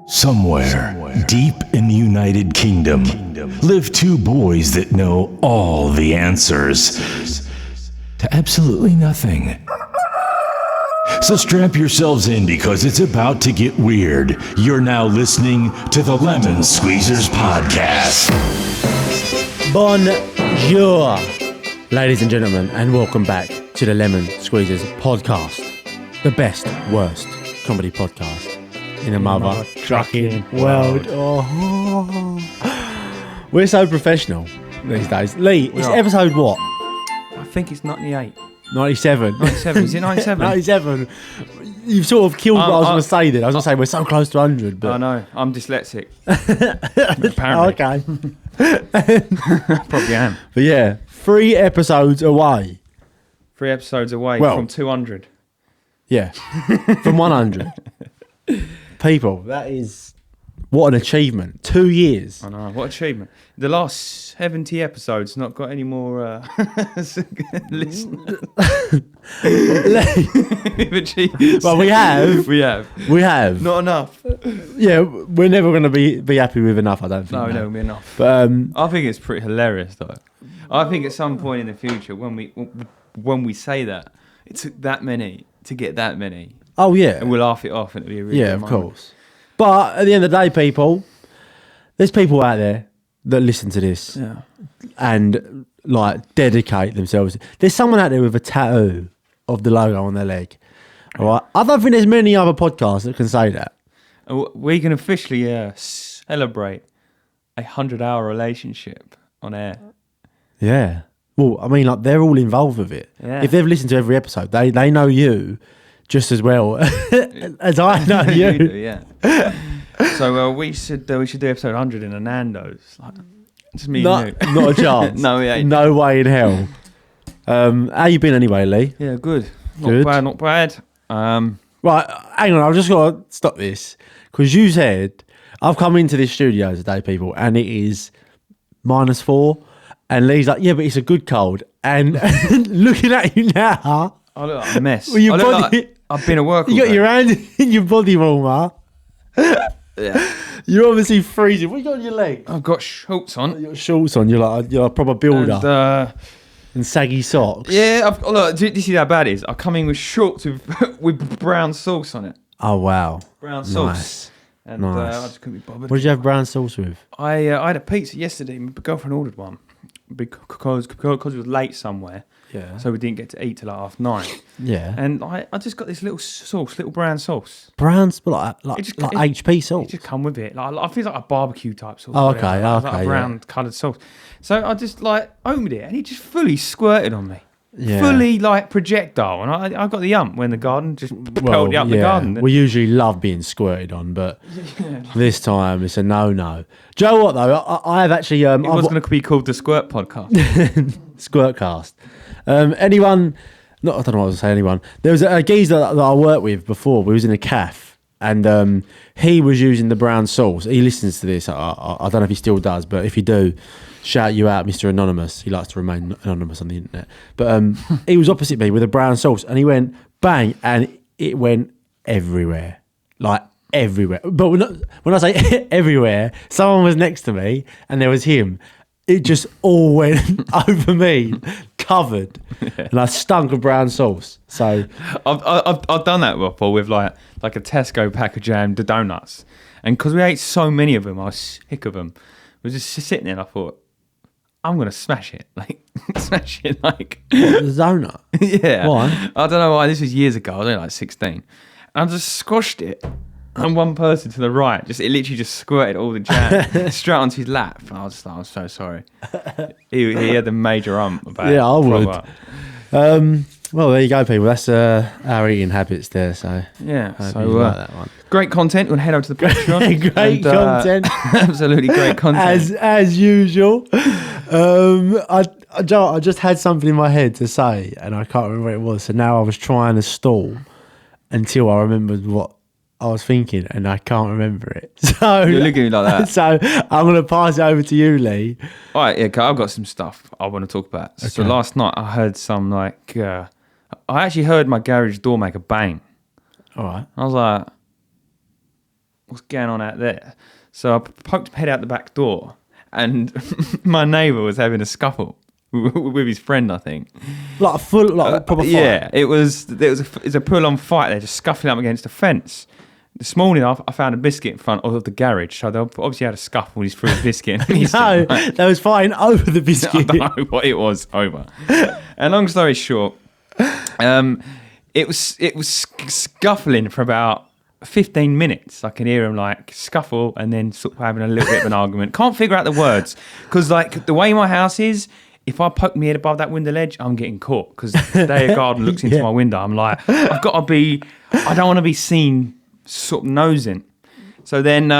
Somewhere deep in the United Kingdom live two boys that know all the answers to absolutely nothing. So strap yourselves in because it's about to get weird. You're now listening to the Lemon Squeezers Podcast. Bonjour, ladies and gentlemen, and welcome back to the Lemon Squeezers Podcast, the best, worst comedy podcast in the mother trucking world. Oh. We're so professional these days. Lee, it's episode what? I think it's 98. 97. 97. Is it 97? 97. You've sort of killed what I was going to say then. I was going to say we're so close to 100. But... I know. I'm dyslexic. Apparently. Okay. Probably am. But yeah, 3 episodes away. 3 episodes away from 200. Yeah. From 100. People, that is... What an achievement. 2 years. I know. What achievement. The last 70 episodes not got any more listeners. We've achieved. Well, we have. We have. We have. Not enough. Yeah, we're never going to be happy with enough, I don't think. No, it won't be enough. But I think it's pretty hilarious, though. I think at some point in the future, when we say that, it took that many to get that many. Oh, yeah. And we'll laugh it off and it'll be a really good moment. Course. But at the end of the day, people, there's people out there that listen to this and like dedicate themselves. There's someone out there with a tattoo of the logo on their leg. All right. I don't think there's many other podcasts that can say that. We can officially celebrate a 100-hour relationship on air. Yeah. Well, I mean, like they're all involved with it. Yeah. If they've listened to every episode, they know you just as well as I know you. You do, yeah. So we should do episode 100 in a Nando's. Like, just me and you. Not a chance. No, we ain't. No way in hell. How you been anyway, Lee? Yeah, good. Good. Not bad. Right, hang on. I've just got to stop this because you said I've come into this studio today, people, and it is -4. And Lee's like, yeah, but it's a good cold. And looking at you now, I look like a mess. Well, your body, like I've been at work all You got day. your hand in your body warmer. Yeah. You're obviously freezing. What you got on your leg? I've got shorts on. You got shorts on. You're a proper builder. And saggy socks. Yeah, look, this is how bad it is. I come in with shorts with brown sauce on it. Oh, wow. Brown sauce. Nice. And nice. I just couldn't be bothered. What did you have brown sauce with? I had a pizza yesterday. My girlfriend ordered one because it was late somewhere. Yeah. So we didn't get to eat till like 9:30. Yeah. And I just got this little brown sauce. Brown, like HP sauce. It just come with it. Like I feel like a barbecue type sauce. Oh, okay. Like a brown coloured sauce. So I just opened it and it just fully squirted on me. Yeah. Fully like projectile, and I got the ump when the garden just propelled you up the garden. We usually love being squirted on, but this time it's a no. Do you know what though? I have actually. It was going to be called the Squirt Podcast. Squirtcast. Anyone? No, I don't know what I was saying. Anyone? There was a geezer that I worked with before. We was in a cafe, and he was using the brown sauce. He listens to this. I don't know if he still does, but if you do, shout you out, Mr. Anonymous. He likes to remain anonymous on the internet. But he was opposite me with a brown sauce, and he went bang, and it went everywhere, like everywhere. But when I say everywhere, someone was next to me, and there was him. It just all went over me, covered, and I stunk of brown sauce. So I've done that before with like a Tesco pack of jam donuts, and because we ate so many of them, I was sick of them. I was just sitting there, and I thought, I'm gonna smash it, like the donut. Yeah. Why? I don't know why. This was years ago. I was only like 16, and I just squashed it. And one person to the right, it literally just squirted all the jam straight onto his lap. And I was just like, I'm so sorry. He had a major ump about it. Yeah, I would. Well, there you go, people. That's our eating habits there. So yeah, so like that one. Great content. We'll head over to the Patreon. Great content. Absolutely great content. As usual. I just had something in my head to say, and I can't remember what it was. So now I was trying to stall until I remembered what I was thinking, and I can't remember it. So you're looking at me like that. So I'm going to pass it over to you, Lee. All right, yeah, I've got some stuff I want to talk about. Okay. So last night I heard some I actually heard my garage door make a bang. All right. I was like, what's going on out there? So I poked my head out the back door, and my neighbour was having a scuffle with his friend, I think. Like a proper fight. Yeah, it was a full-on fight. They're just scuffling up against a fence. This morning, I found a biscuit in front of the garage, so they obviously had a scuffle. He's threw a biscuit. No, they was fighting over the biscuit. I don't know what it was over. And long story short, it was scuffling for about 15 minutes. I can hear them like scuffle and then sort of having a little bit of an argument. Can't figure out the words because like the way my house is, if I poke my head above that window ledge, I'm getting caught because the day a garden looks into my window. I'm like, I don't want to be seen sort of nosing. So then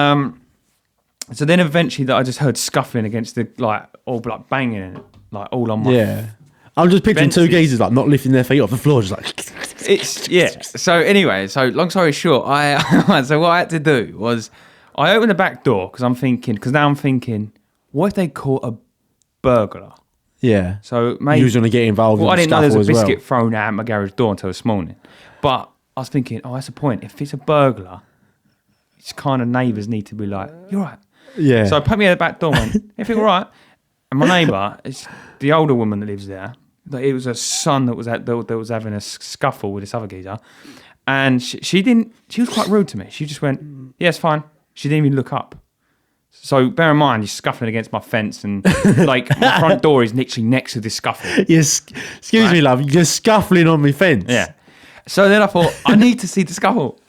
eventually that I just heard scuffling against the all like banging in it, like all on my. Yeah. I'm just picturing two geezers like not lifting their feet off the floor, just like. It's So anyway, long story short, so what I had to do was I opened the back door because now I'm thinking, what if they caught a burglar? Yeah. So maybe you was going to get involved. Well, in I didn't know there was a biscuit well. thrown out my garage door until this morning, but I was thinking, that's the point. If it's a burglar, it's kind of neighbours need to be like, you're right. Yeah. So I put me at the back door and went, everything all right? And my neighbour, it's the older woman that lives there. It was a son that was having a scuffle with this other geezer, and she was quite rude to me. She just went, yeah, it's fine. She didn't even look up. So bear in mind, you're scuffling against my fence, and like my front door is literally next to this scuffle. Yes, excuse me, love. You're scuffling on my fence. Yeah. So then I thought I need to see the scuffle.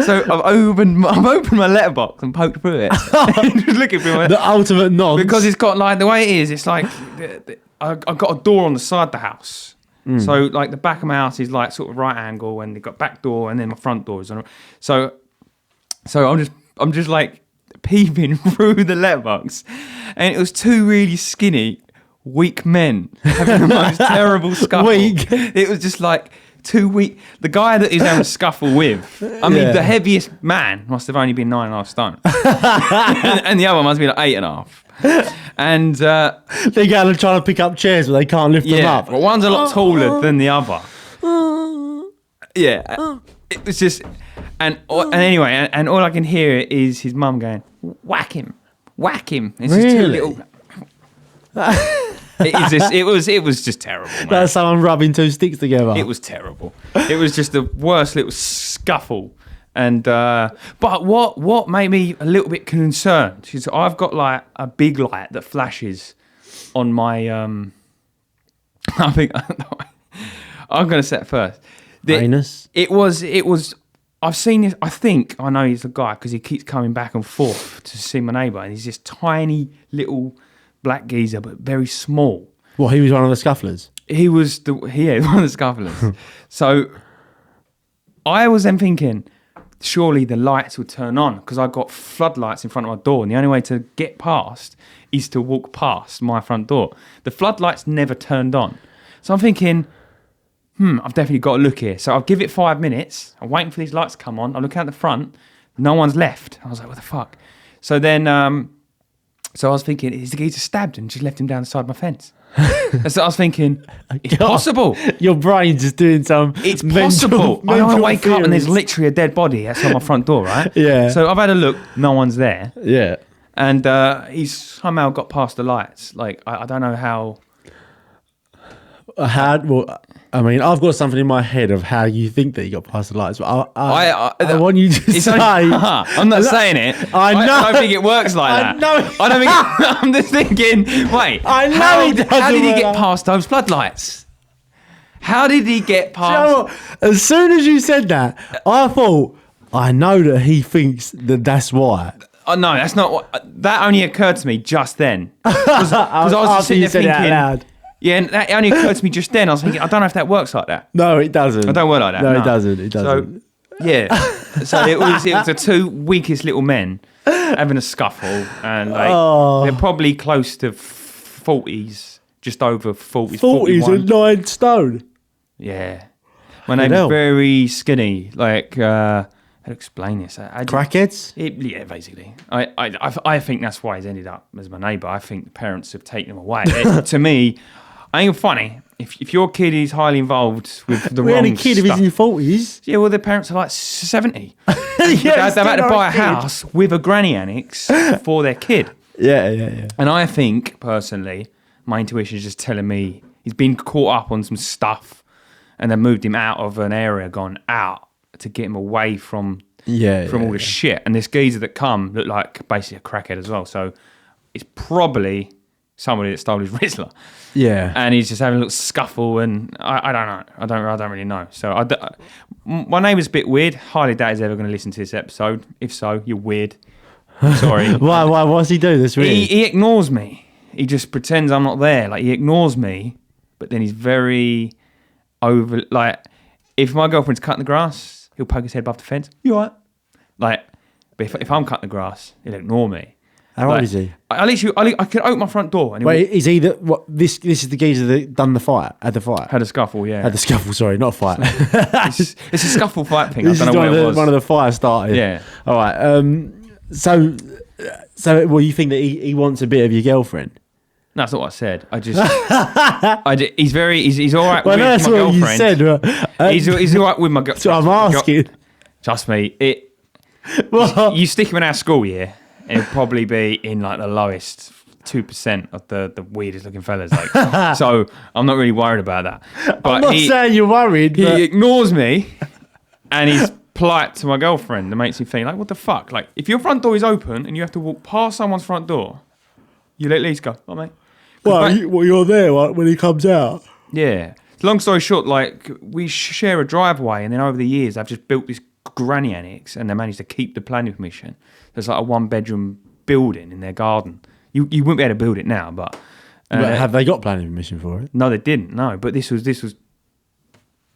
So I've opened my letterbox and poked through it. Just looking through it. The ultimate nonce. Because it's got like the way it is. It's like I've got a door on the side of the house. So like the back of my house is like sort of right angle, and they've got back door, and then my front door is on. So I'm just like peeping through the letterbox, and it was two really skinny, weak men having the most terrible scuffle. Weak. It was just like too weak. The guy that he's having a scuffle with, I mean, the heaviest man must have only been 9.5 stone, and the other one must be like 8.5. And they go and trying to pick up chairs, but they can't lift them up. Well, one's a lot taller than the other. Yeah, it was just, and anyway, and all I can hear is his mum going, "Whack him, whack him." It's just two little. It was just terrible, man. That's someone rubbing two sticks together. It was terrible. It was just the worst little scuffle. And but what made me a little bit concerned is I've got like a big light that flashes on my I think I'm gonna set first. Anus? It was I've seen this. I think I know he's the guy because he keeps coming back and forth to see my neighbour, and he's this tiny little black geezer, but very small. Well, he was one of the scufflers. He was one of the scufflers. So I was then thinking, surely the lights would turn on because I've got floodlights in front of my door, and the only way to get past is to walk past my front door. The floodlights never turned on. So I'm thinking, I've definitely got to look here. So I'll give it 5 minutes. I'm waiting for these lights to come on. I look out the front. No one's left. I was like, what the fuck? So then, so I was thinking, is the geezer stabbed and just left him down the side of my fence? And so I was thinking, it's possible. Your brain's just doing some. It's possible. I don't want to wake up and there's literally a dead body outside my front door, right? Yeah. So I've had a look. No one's there. Yeah. And he's somehow got past the lights. Like, I don't know how. I mean, I've got something in my head of how you think that you got past the lights, but I want you to say. I'm not saying it. I know. I don't think it works like that. I know. I don't think. I'm just thinking. Wait. I know. How did he get past those floodlights? How did he get past? You know what? As soon as you said that, I thought, I know that he thinks that that's why. Oh, no, that's not what. That only occurred to me just then. Because I was just sitting there thinking. It out loud. Yeah, and that only occurred to me just then. I was thinking, I don't know if that works like that. No, it doesn't. I don't work like that. No, it doesn't. It doesn't. So, yeah. So it was the two weakest little men having a scuffle, and like they're probably close to 40s, just over 40s. 40s and 9 stone. Yeah. My name is very skinny. Like, how to explain this? Crackheads? Yeah, basically. I think that's why he's ended up as my neighbour. I think the parents have taken him away. To me, I ain't funny. If your kid is highly involved with the wrong kid stuff, if he's in his 40s. yeah, well, their parents are like 70. They've had to buy a house with a granny annex for their kid. Yeah. And I think, personally, my intuition is just telling me he's been caught up on some stuff and they moved him out of an area, gone out to get him away from all the shit. And this geezer that looked like basically a crackhead as well. So it's probably somebody that stole his Rizzler. Yeah. And he's just having a little scuffle, and I don't know. I don't really know. So my neighbour's a bit weird. Highly doubt he's ever going to listen to this episode. If so, you're weird. Sorry. Why? What's he do this weird? He ignores me. He just pretends I'm not there. Like, he ignores me, but then he's very over. Like, if my girlfriend's cutting the grass, he'll poke his head above the fence. You all right? Like, but if I'm cutting the grass, he'll ignore me. How old is he? I could open my front door. And Wait, is he this is the geezer that done the fight? Had the fight? Had a scuffle, yeah. Had the scuffle, sorry, not a fight. It's a scuffle fight thing. This I don't know what it was. One of the fire started. Yeah. All right. So, well, you think that he wants a bit of your girlfriend? No, that's not what I said. He's all right Well, with that's my what girlfriend. you said. Right? He's all right with my girlfriend. So I'm asking. Trust me, What? you stick him in our school year, it'll probably be in like the lowest 2% of the weirdest looking fellas. Like, so I'm not really worried about that. But I'm not saying you're worried. He But... ignores me, and he's polite to my girlfriend. That makes me think like, what the fuck? Like, if your front door is open and you have to walk past someone's front door, you'll at least go, oh mate. Well, you're there when he comes out. Yeah. Long story short, like, we share a driveway, and then over the years, I've just built this granny annex, and they managed to keep the planning permission. There's like a 1-bedroom building in their garden. You wouldn't be able to build it now, but Have they got planning permission for it? no, they didn't. No, but this was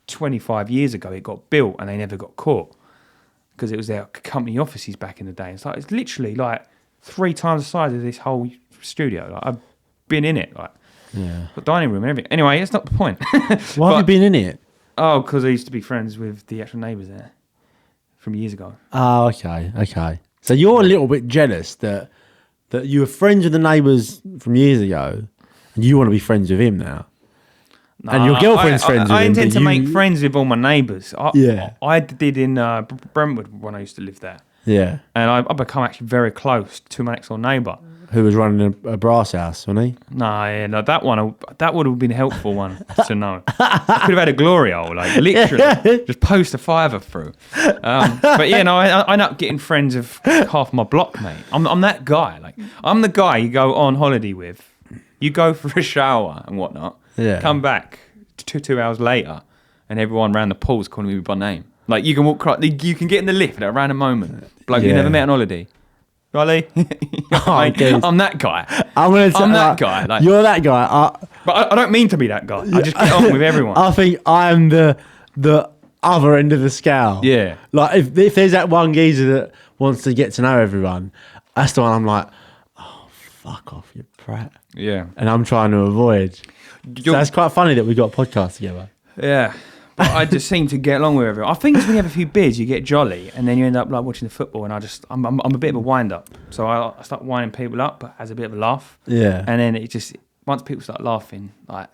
25 years ago. It got built, and they never got caught because it was their company offices back in the day. It's literally like 3 times the size of this whole studio. Like, I've been in it, like, got dining room and everything. Anyway, that's not the point. Why have you been in it? Oh, because I used to be friends with the actual neighbours there from years ago. Oh, okay. So you're a little bit jealous that you were friends with the neighbours from years ago, and you want to be friends with him now. No, and your girlfriend's friends with him. I intend to make friends with all my neighbours. Yeah. I did in Brentwood when I used to live there. Yeah. And I become actually very close to my next door neighbour. Who was running a brass house, wasn't he? No, that would have been a helpful one to know. I could have had a glory hole, like literally, just post a fiver through. But yeah, no, I end up getting friends of half my block, mate. I'm that guy. Like, I'm the guy you go on holiday with. You go for a shower and whatnot. Yeah. Come back 2 hours later, and everyone around the pool's calling me by name. Like, you can walk across, you can get in the lift at a random moment. Like, you never met on holiday. Riley, I'm that guy. I'm that guy. Like, you're that guy. But I don't mean to be that guy. I just get on with everyone. I think I'm the other end of the scale. Yeah. Like, if there's that one geezer that wants to get to know everyone, that's the one I'm like, oh, fuck off, you prat. Yeah. And I'm trying to avoid. So it's quite funny that we got a podcast together. Yeah. But I just seem to get along with everyone. I think it's when you have a few beers, you get jolly, and then you end up like watching the football. And I'm a bit of a wind up, so I start winding people up, but as a bit of a laugh. Yeah. And then it just, once people start laughing, like,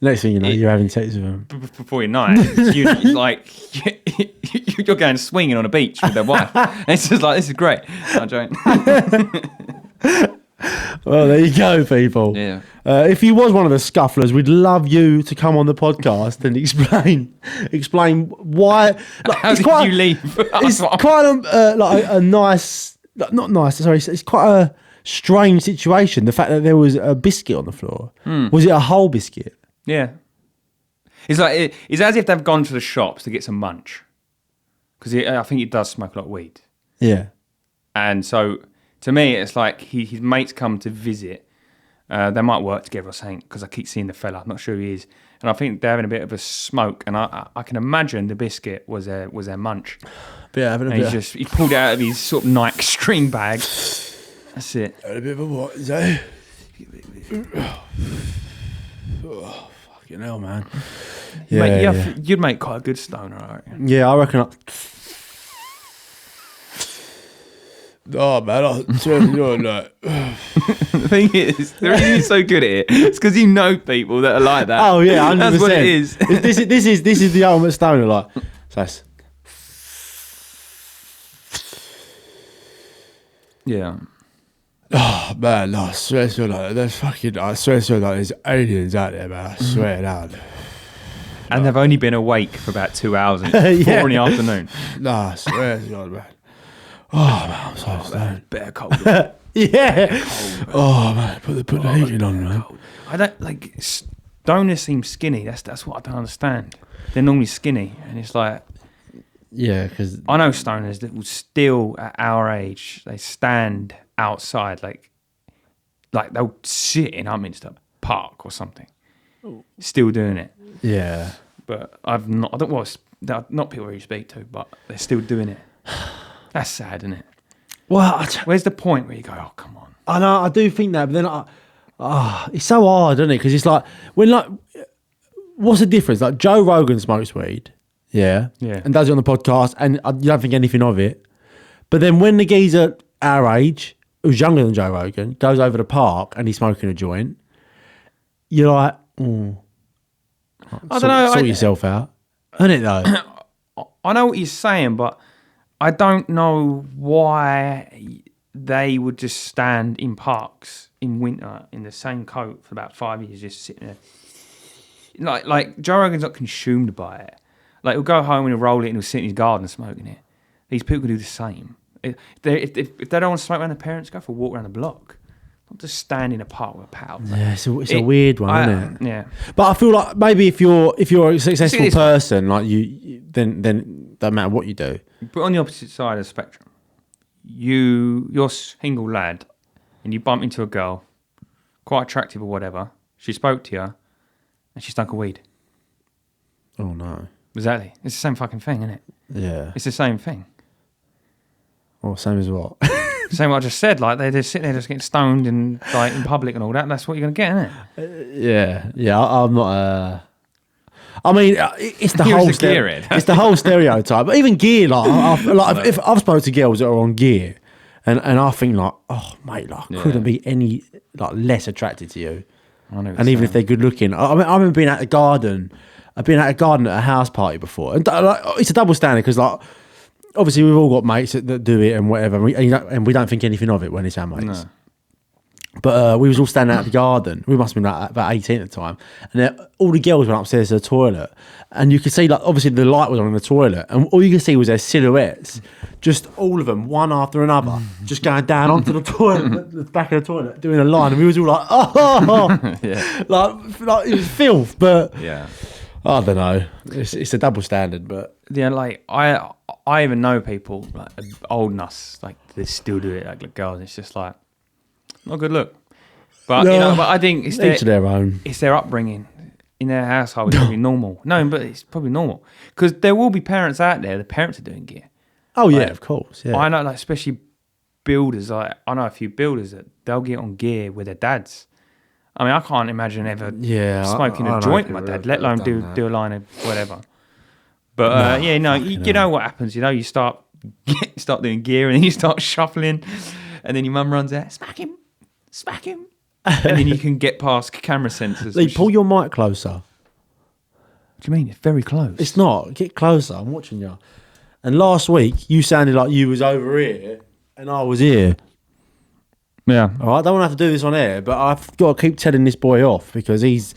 next thing you know, you're having sex with them. Before your night, it's like you're going swinging on a beach with their wife. And it's just like, this is great. I'm joking. Well, there you go, people. Yeah. If you was one of the scufflers, we'd love you to come on the podcast and explain why. Like, How did you leave? It's quite a nice, not nice. Sorry, it's quite a strange situation. The fact that there was a biscuit on the floor. Was it a whole biscuit? Yeah. It's like it's as if they've gone to the shops to get some munch, because I think he does smoke a lot of weed. Yeah. And so, to me, it's like his mates come to visit. They might work together or something, because I keep seeing the fella. I'm not sure who he is. And I think they're having a bit of a smoke. And I can imagine the biscuit was their munch. Yeah, He pulled it out of his sort of Nike string bag. That's it. A bit of a what, is that? Oh, fucking hell, man. You'd make quite a good stoner, I reckon. Yeah, I reckon. Oh man, you're like. The thing is, the reason you're so good at it is because you know people that are like that. Oh yeah, 100%. That's what it is. This is the ultimate stoner. Like, so that's. Yeah. Oh man, no, I swear to God, there's fucking. I swear to God, there's aliens out there, man. I swear down. And they've only been awake for about 2 hours and it's 4 in the afternoon. No, I swear to God, man. Oh man, I'm so stoned. Better cold. Yeah. Oh man, put the heating on, man. I don't like stoners seem skinny. That's what I don't understand. They're normally skinny, and it's like Yeah, because I know stoners that will still at our age they stand outside like they'll sit in Upminster Park or something, still doing it. yeah, But I've not. I don't. Well, they're not people you speak to, but they're still doing it. That's sad, isn't it? well, Where's the point where you go, oh come on? I know I do think that, but then it's so hard, isn't it? Because it's like what's the difference? Like Joe Rogan smokes weed, yeah, and does it on the podcast, and you don't think anything of it. But then when the geezer our age, who's younger than Joe Rogan, goes over the park and he's smoking a joint, you're like, I don't know. Sort yourself out, isn't it though? I know what you're saying, but I don't know why they would just stand in parks in winter in the same coat for about 5 years, just sitting there. Like Joe Rogan's not consumed by it. Like he'll go home and he'll roll it and he'll sit in his garden smoking it. These people can do the same. If they don't want to smoke around their parents, go for a walk around the block. Not just stand in a park with a pal. Yeah, it's a weird one, isn't it? Yeah. But I feel like maybe if you're a successful person, like you, then don't matter what you do. But on the opposite side of the spectrum, you're a single lad, and you bump into a girl, quite attractive or whatever. She spoke to you, and she stunk of weed. Oh no! Exactly. It's the same fucking thing, isn't it? Yeah. It's the same thing. Well, same as what? Same what I just said. Like they're just sitting there, just getting stoned and like in public and all that. That's what you're gonna get, isn't it? Yeah. I'm not. I mean, it's the You're whole just a gearhead. it's the whole stereotype. But even gear, if I've spoken to girls that are on gear, and I think like, oh mate, like I couldn't be any like less attracted to you. I know. And even if they're good looking, I mean, I remember being at a garden. I've been at a garden at a house party before, and like, it's a double standard because like. Obviously, we've all got mates that do it and whatever, and we don't think anything of it when it's our mates. No. But we was all standing out the garden. We must have been like about 18 at the time, and all the girls went upstairs to the toilet, and you could see like obviously the light was on in the toilet, and all you could see was their silhouettes, just all of them one after another, just going down onto the toilet, the back of the toilet, doing a line, and we was all like, oh, Yeah. like it was filth, but Yeah. I don't know. It's a double standard, but Yeah, like I even know people like old than us, like they still do it, like girls. It's just like not a good look. But you know, but I think it's each to their own. It's their upbringing in their household. It's probably normal. No, but it's probably normal because there will be parents out there. The parents are doing gear. Oh yeah, Like, of course. Yeah. I know, like especially builders. Like I know a few builders that they'll get on gear with their dads. I mean, I can't imagine ever smoking a joint with my dad, let alone do a line of whatever. But you know what happens. You know, you start doing gear, and then you start shuffling, and then your mum runs out, smack him, and then you can get past camera sensors. Lee, pull your mic closer. What do you mean? It's very close. It's not. Get closer. I'm watching you. And last week, you sounded like you was over here, and I was here. Yeah. All right, I don't want to have to do this on air, but I've got to keep telling this boy off because he's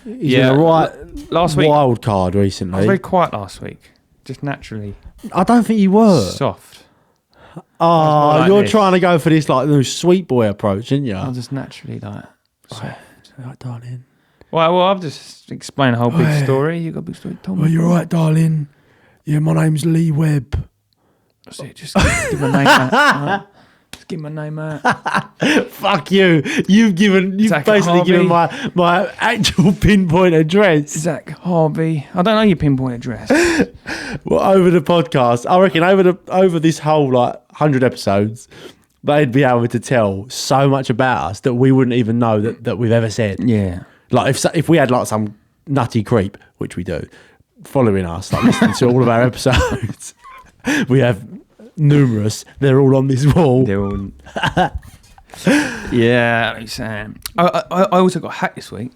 been a right last week, wild card recently. I was very quiet last week, just naturally I don't think you were. soft. Oh, like you're this. trying to go for this like new sweet boy approach, aren't you? I was just naturally like. Right, darling. Well, I've just explained a whole big story. You got a big story. Tell me. Well, you're right, darling. Yeah, my name's Lee Webb. That's it. Just give my name out. Right? Just give my name out. Fuck you. You've Zach basically given Harvey. my actual pinpoint address. Zach Harvey. I don't know your pinpoint address. Well, over the podcast, I reckon over this whole like 100 episodes, they'd be able to tell so much about us that we wouldn't even know that we've ever said. Yeah. Like if we had like some nutty creep, which we do, following us, like listening to all of our episodes, we have numerous. They're all on this wall. They're all. Yeah, like saying. I also got hacked this week.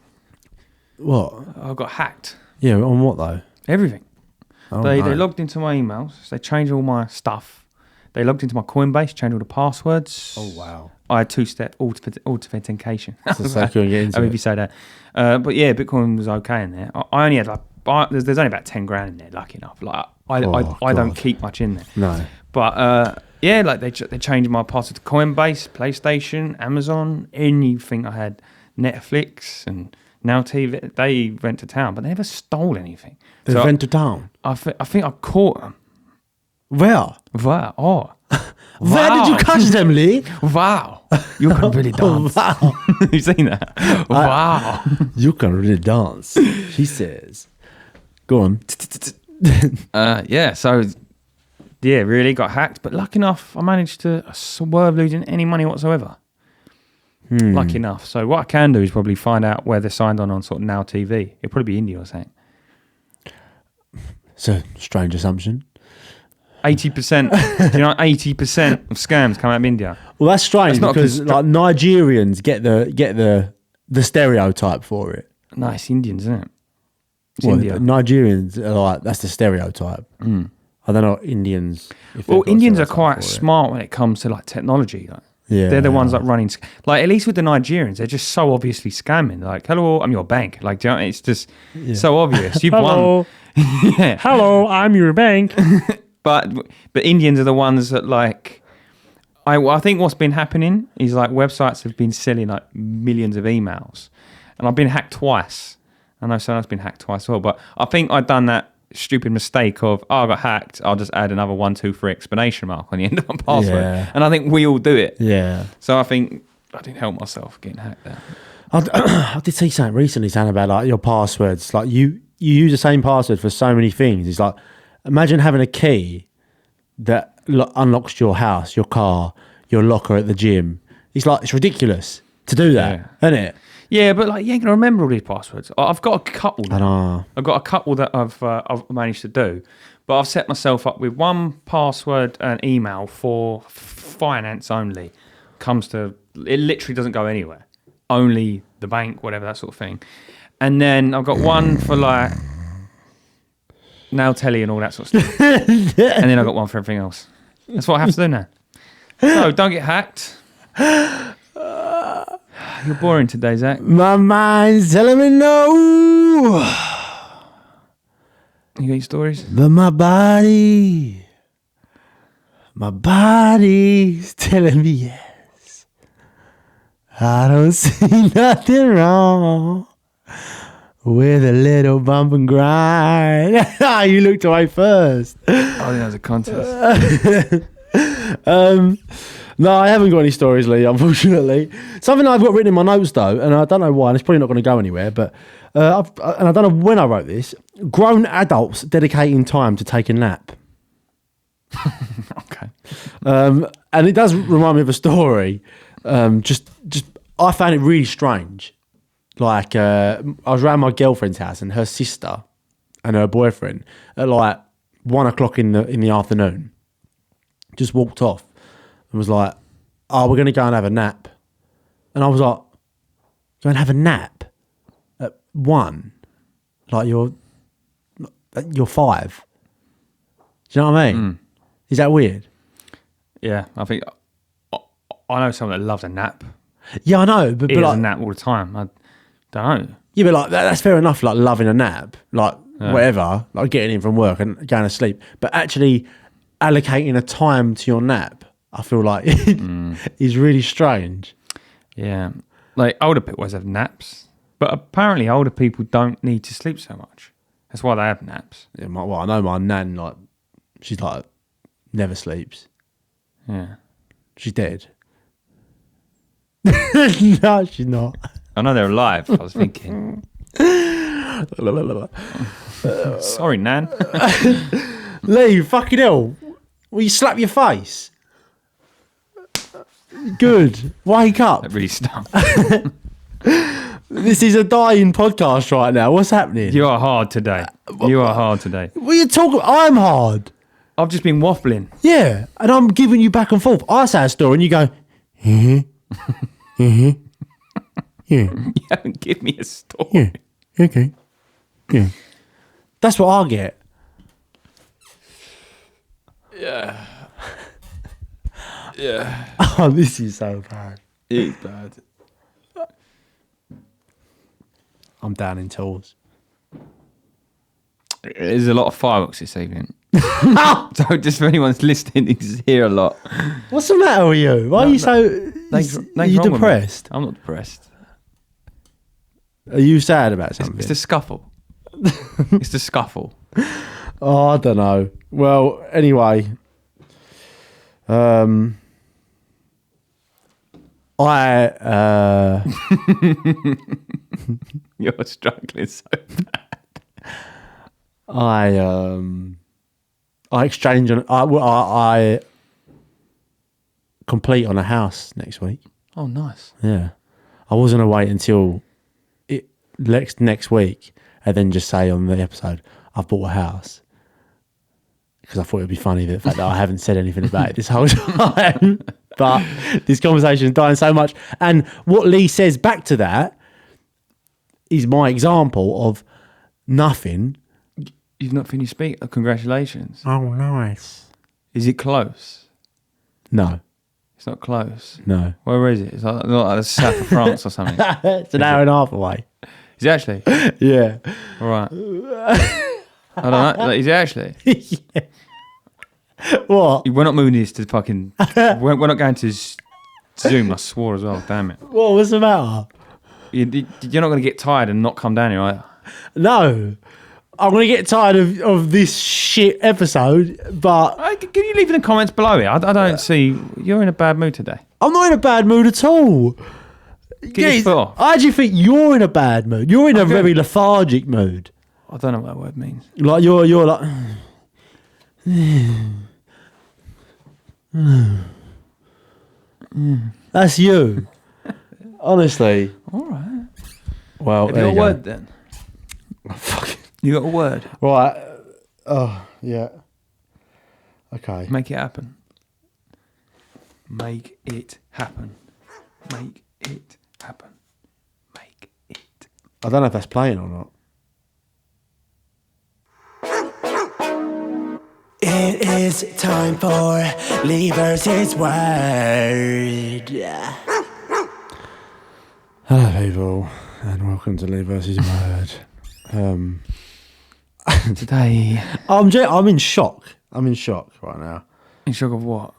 What? I got hacked. Yeah, on what though? Everything. Oh, They no. logged into my emails. They changed all my stuff. They logged into my Coinbase, changed all the passwords. Oh, wow. I had two-step authentication. So I couldn't get into I mean, it. if you say that. But yeah, Bitcoin was okay in there. I only had there's only about 10 grand in there, lucky enough. Like I don't God. keep much in there. No. But yeah, like they changed my password to Coinbase, PlayStation, Amazon, anything I had, Netflix and Now TV. They went to town, but they never stole anything. They went to town? I think I caught them. Where? Wow. Oh. Where did you catch them, Lee? Wow. You can really dance. Wow. You've seen that? Wow. You can really dance, she says. Go on. Yeah, so, yeah, really got hacked. But lucky enough, I managed to swerve losing any money whatsoever. Lucky enough. So what I can do is probably find out where they're signed on sort of Now TV. It'll probably be India or something. It's a strange assumption. 80%. Do you know 80% of scams come out of India? Well, that's strange That's not because like Nigerians get the stereotype for it. No, it's Indians, isn't it? It's Well, India. Nigerians are like, that's the stereotype. I don't know Indians. If they've Well, got a Indians are stereotype quite for it. smart when it comes to like technology. Like, Yeah, they're the ones they like running. Like at least with the Nigerians, they're just so obviously scamming. Like, hello, I'm your bank. Like, do you know, it's just so obvious. You've won. Yeah. Hello, I'm your bank. But Indians are the ones that like. I think what's been happening is like websites have been selling like millions of emails, and I've been hacked twice. I know someone's been hacked twice as well, but I think I've done that stupid mistake of, I got hacked, I'll just add another 1, 2, 3 exclamation mark on the end of my password. Yeah. And I think we all do it. Yeah. So I think I didn't help myself getting hacked there. I did see something recently, saying about like your passwords. Like you use the same password for so many things. It's like, imagine having a key that unlocks your house, your car, your locker at the gym. It's like, it's ridiculous to do that, isn't it? Yeah, but like you ain't gonna remember all these passwords. I've got a couple now. I know. I've got a couple that I've managed to do, but I've set myself up with one password and email for finance only. It literally doesn't go anywhere. Only the bank, whatever, that sort of thing. And then I've got one for like Now Telly and all that sort of stuff. And then I've got one for everything else. That's what I have to do now. So don't get hacked. You're boring today, Zach. My mind's telling me no, You got any stories? but my body's telling me yes. I don't see nothing wrong with a little bump and grind. You looked away first. I think that was a contest. No, I haven't got any stories, Lee, unfortunately. Something I've got written in my notes, though, and I don't know why, and it's probably not going to go anywhere, but and I don't know when I wrote this. Grown adults dedicating time to take a nap. Okay. And it does remind me of a story. Just I found it really strange. Like, I was around my girlfriend's house, and her sister and her boyfriend at like 1 o'clock in the afternoon just walked off and was like, "Oh, we're going to go and have a nap." And I was like, "Go and have a nap at 1? Like you're 5? Do you know what I mean? Is that weird?" Yeah, I think I know someone that loves a nap. Yeah, I know, but He has like, a nap all the time. I don't know. yeah, but like that's fair enough. Like loving a nap, like whatever, like getting in from work and going to sleep. But actually allocating a time to your nap, I feel like is really strange. Yeah, like older people always have naps, but apparently older people don't need to sleep so much. That's why they have naps. Yeah, well, I know my nan, like she's like never sleeps. Yeah, She's dead. No, she's not. I know they're alive. I was thinking, sorry, Nan. Lee, fucking hell. Will you slap your face? Good. Wake up. That really stung. This is a dying podcast right now. What's happening? You are hard today. You are hard today. What are you talking? I'm hard. I've just been waffling. Yeah, and I'm giving you back and forth. I say a story and you go, yeah. You haven't given me a story. Yeah. Okay. Yeah. That's what I get. Yeah. Yeah. Oh, this is so bad. It is bad. I'm down in tools. There's a lot of fireworks this evening. So just for anyone's listening, you can hear a lot. What's the matter with you? Why are you so... Are you depressed? I'm not depressed. Are you sad about something? It's the scuffle. It's the scuffle. Oh, I don't know. Well, anyway, You're struggling so bad. I exchange on I complete on a house next week. Oh, nice. Yeah, I was gonna wait until next week and then just say on the episode I've bought a house, because I thought it'd be funny the fact that I haven't said anything about it this whole time. But this conversation is dying so much, and what Lee says back to that is my example of nothing. You've not finished speaking. Congratulations. Oh, nice. Is it close? No. It's not close. No. Where is it? It's like the south of France or something. It's an hour and a half away. Is it actually? Yeah. All right. I don't know. Is it actually? Yeah. What? We're not moving this to fucking... we're not going to Zoom. I swore as well. Damn it. What was the matter? You're not going to get tired and not come down here, are you? No. I'm going to get tired of this shit episode, but... Can you leave in the comments below it? I don't see... You're in a bad mood today. I'm not in a bad mood at all. Get your foot off. I actually think you're in a bad mood. You're in a very lethargic mood. I don't know what that word means. Like you're like... That's you. Honestly. All right. Well, Have you got a word then? Fuck. You got a word? Right. Oh, yeah. Okay. Make it happen. Make it happen. Make it happen. Make it. I don't know if that's playing or not. It is time for Lee versus Word. Hello, people, and welcome to Lee versus Word. Today. I'm in shock. I'm in shock right now. In shock of what?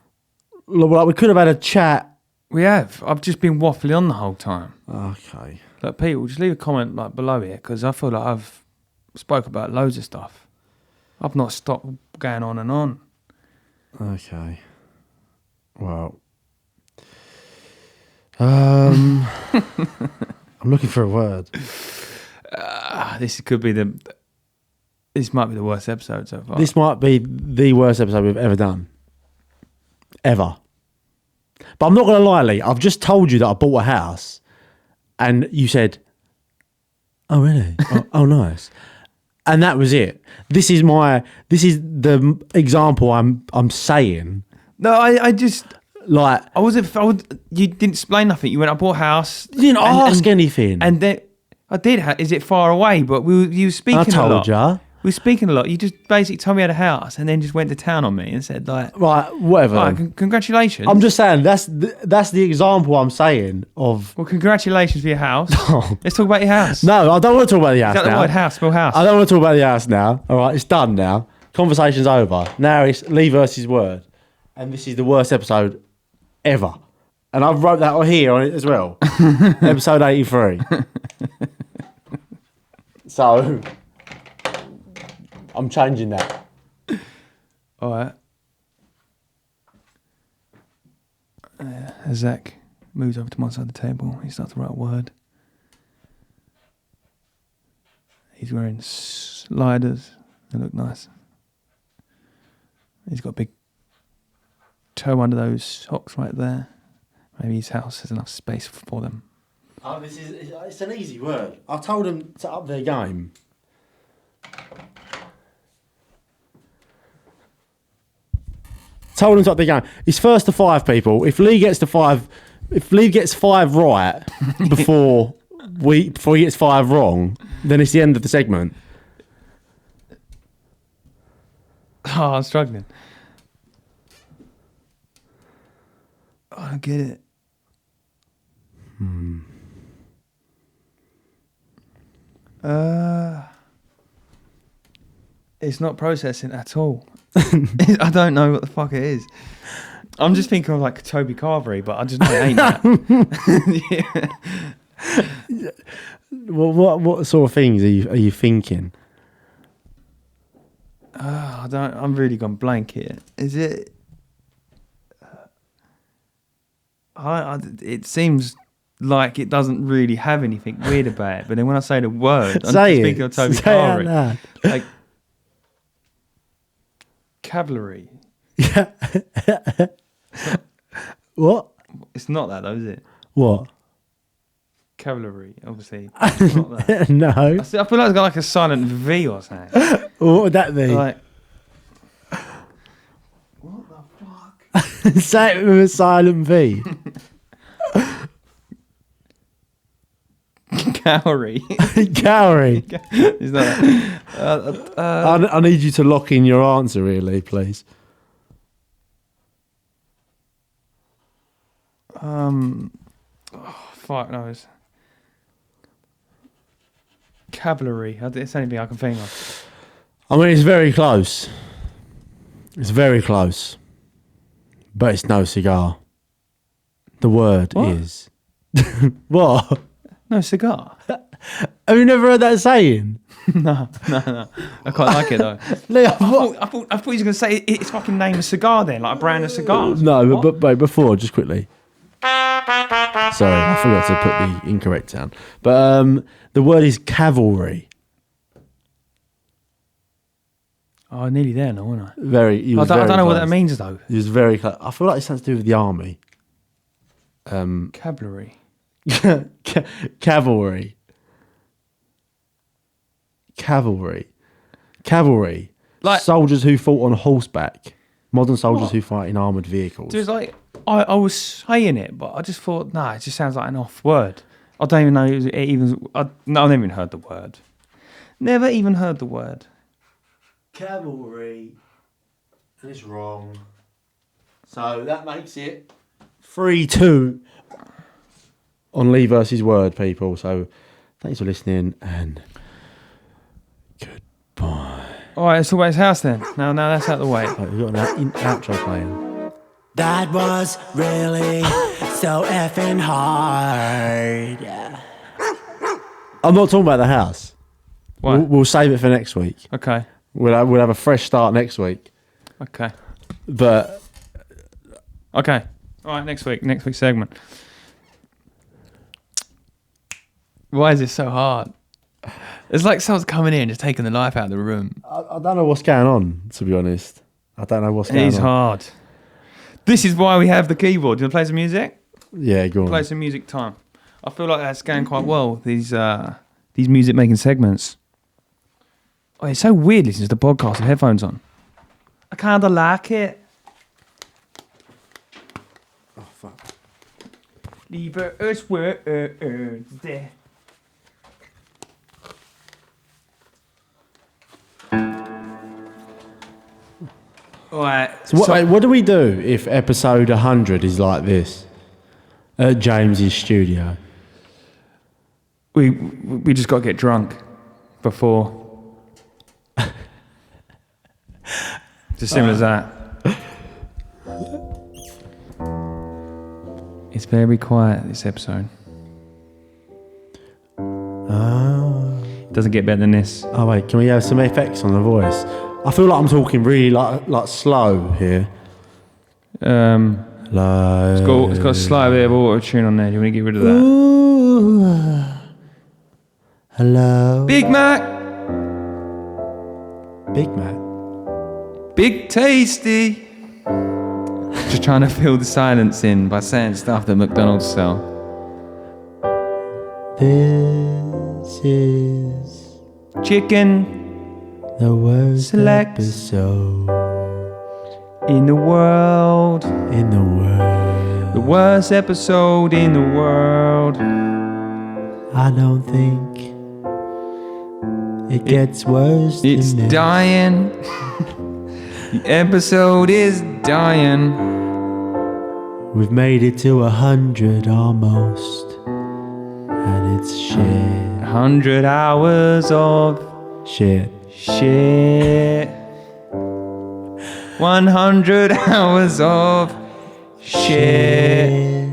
Like, we could have had a chat. We have. I've just been waffling on the whole time. Okay. Like, people, just leave a comment like below here, because I feel like I've spoke about loads of stuff. I've not stopped going on and on. Okay. Well. I'm looking for a word. This might be the worst episode so far. This might be the worst episode we've ever done. Ever. But I'm not going to lie, Lee. I've just told you that I bought a house, and you said, "Oh, really? oh, nice." And that was it. This is the example I'm saying. No, I just Like, you didn't explain nothing. You went, I bought a house. you didn't ask anything. And then I did. Is it far away? But you were speaking I a lot. told ya. We were speaking a lot. You just basically told me you had a house and then just went to town on me and said like, Right, whatever. right, congratulations. I'm just saying that's the example I'm saying of. Well, congratulations for your house. Let's talk about your house. No, I don't want to talk about the house Is that now. the word house? Spell house. I don't want to talk about the house now. All right, it's done now. Conversation's over. Now it's Lee versus Word, and this is the worst episode ever. And I've wrote that on here on it as well. Episode 83. So I'm changing that. All right. As Zach moves over to my side of the table, he starts to write a word. He's wearing sliders. They look nice. He's got a big toe under those socks right there. Maybe his house has enough space for them. Oh, it's an easy word. I told them to up their game. Told him to up their game. It's first to 5 people. If Lee gets 5 right before he gets 5 wrong, then it's the end of the segment. Oh, I'm struggling. I don't get it. It's not processing at all. I don't know what the fuck it is. I'm just thinking of like Toby Carvery, but I just know it ain't that. Yeah. Well, what sort of things are you thinking? I don't. I'm really gone blank here. Is it? It seems like it doesn't really have anything weird about it. But then when I say the word, I'm just thinking of Toby Carvery. Like cavalry. Yeah. What? It's not that though, is it? What? Cavalry, obviously. It's not that. No. I feel like it's got like a silent V or something. What would that be? Like, what the fuck? Say it with a silent V. Cowrie. Cowrie. Is that? I need you to lock in your answer, really, please. Fuck knows. Cavalry. It's anything I can think of. I mean, it's very close. It's very close. But it's no cigar. The word What? is... What? No cigar. Have you never heard that saying? No. I quite like it though. Lee, I thought you were going to say its fucking name is cigar then, like a brand of cigars. No, but before, just quickly. Sorry, I forgot to put the incorrect down. But the word is cavalry. Oh, nearly there now, wasn't I? Very. I don't know what that close. means though. He was very close. I feel like it's something to do with the army. Cavalry. Cavalry. Like soldiers who fought on horseback. Modern soldiers who fight in armoured vehicles. Dude, it's like I was saying it, but I just thought, it just sounds like an off word. I don't even know it even. I've never even heard the word. Never even heard the word. Cavalry. And it's wrong. So that makes it 3-2 on Lee versus Word, people. So thanks for listening and goodbye. All right, let's talk about his house then. Now that's out of the way. Right, we've got an outro playing. That was really so effing hard. Yeah. I'm not talking about the house. Why? We'll save it for next week. Okay. We'll have a fresh start next week. Okay. But okay. All right, next week's segment. Why is this so hard? It's like someone's coming in, just taking the life out of the room. I don't know what's going on, to be honest. I don't know what's going on. It is hard. This is why we have the keyboard. Do you want to play some music? Yeah, go on. Play some music time. I feel like that's going quite well, these music making segments. Oh, it's so weird listening to the podcast with headphones on. I kind of like it. Oh, fuck. Lieber es Wörter. Alright. So what do we do if episode 100 is like this? At James's studio. We just got to get drunk before. It's as simple as that. It's very quiet, this episode. Doesn't get better than this. Oh wait, can we have some effects on the voice? I feel like I'm talking really like slow here. Hello. It's got a slight bit of auto tune on there. Do you want to get rid of that? Ooh. Hello. Big Mac. Big Mac. Big Tasty. Just trying to fill the silence in by saying stuff that McDonald's sell. This is Chicken the worst Select. episode in the world. in the world. The worst episode in the world. I don't think it gets worse It's than this. dying. The episode is dying. We've made it to 100 almost, and it's shit. 100 hours of Shit. shit. 100 hours of shit.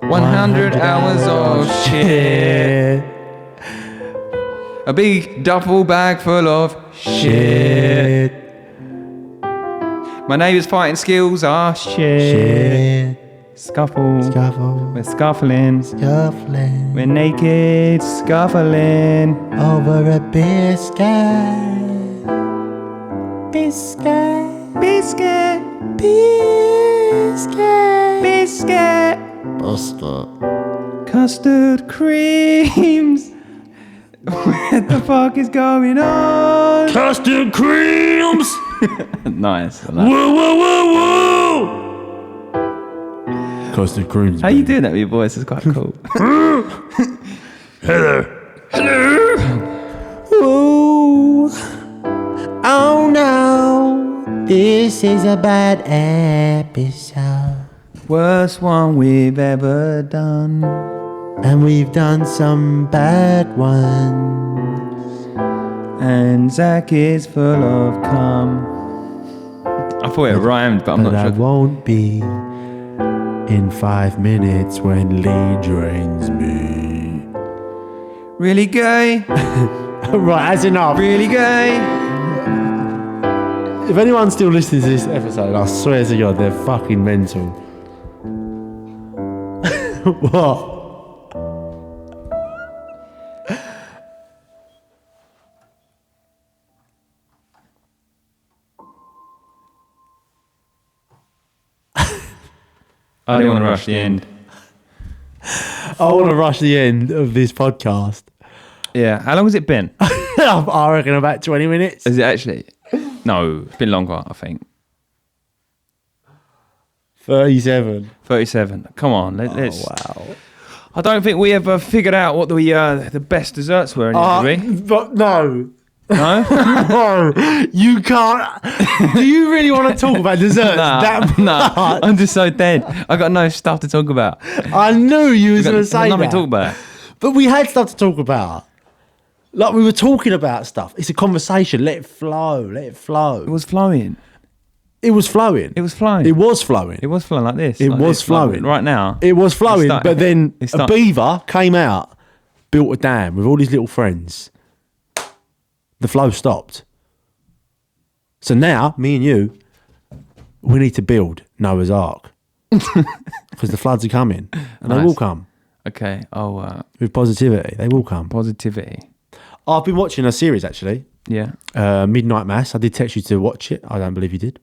100 hours of shit. A big duffel bag full of shit. My neighbours' fighting skills are shit. Scuffle. Scuffle. We're scuffling. Scuffling. We're naked scuffling. Over a biscuit. Biscuit. Biscuit. Biscuit. Biscuit. Biscuit. Custard creams. What the fuck is going on? Custard creams! Nice. I like that. Whoa, whoa, whoa, whoa! Custard creams. How you doing that with your voice? It's quite cool. Hello. Ooh. Oh no. This is a bad episode. Worst one we've ever done. And we've done some bad ones. And Zach is full of cum. I thought it rhymed, but I'm But I not sure. won't be in 5 minutes when Lee drains me. Really gay. Right, that's enough. Really gay. If anyone's still listening to this episode, I swear to God, they're fucking mental. What? I don't want to rush the end. I want to rush the end of this podcast. Yeah. How long has it been? I reckon about 20 minutes. Is it actually? No, it's been longer, I think. 37. 37. Come on, let's. Wow. I don't think we ever figured out what the best desserts were in here, did we? But no. No? No. You can't. Do you really want to talk about desserts that Nah, much? I'm just so dead. I got no stuff to talk about. I knew you was Got going to say nothing that. to talk about. But we had stuff to talk about. Like we were talking about stuff. It's a conversation. Let it flow. Let it flow. It was flowing. It was flowing. It was flowing. It was flowing. It was flowing like this. It like was this, flowing. Like right now. It was flowing, started- but then it a started- beaver came out, built a dam with all his little friends. The flow stopped. So now, me and you, we need to build Noah's Ark. Because the floods are coming. And they Nice. will come. Okay. Oh, With positivity. They will come. positivity. I've been watching a series, actually. Yeah. Midnight Mass. I did text you to watch it. I don't believe you did.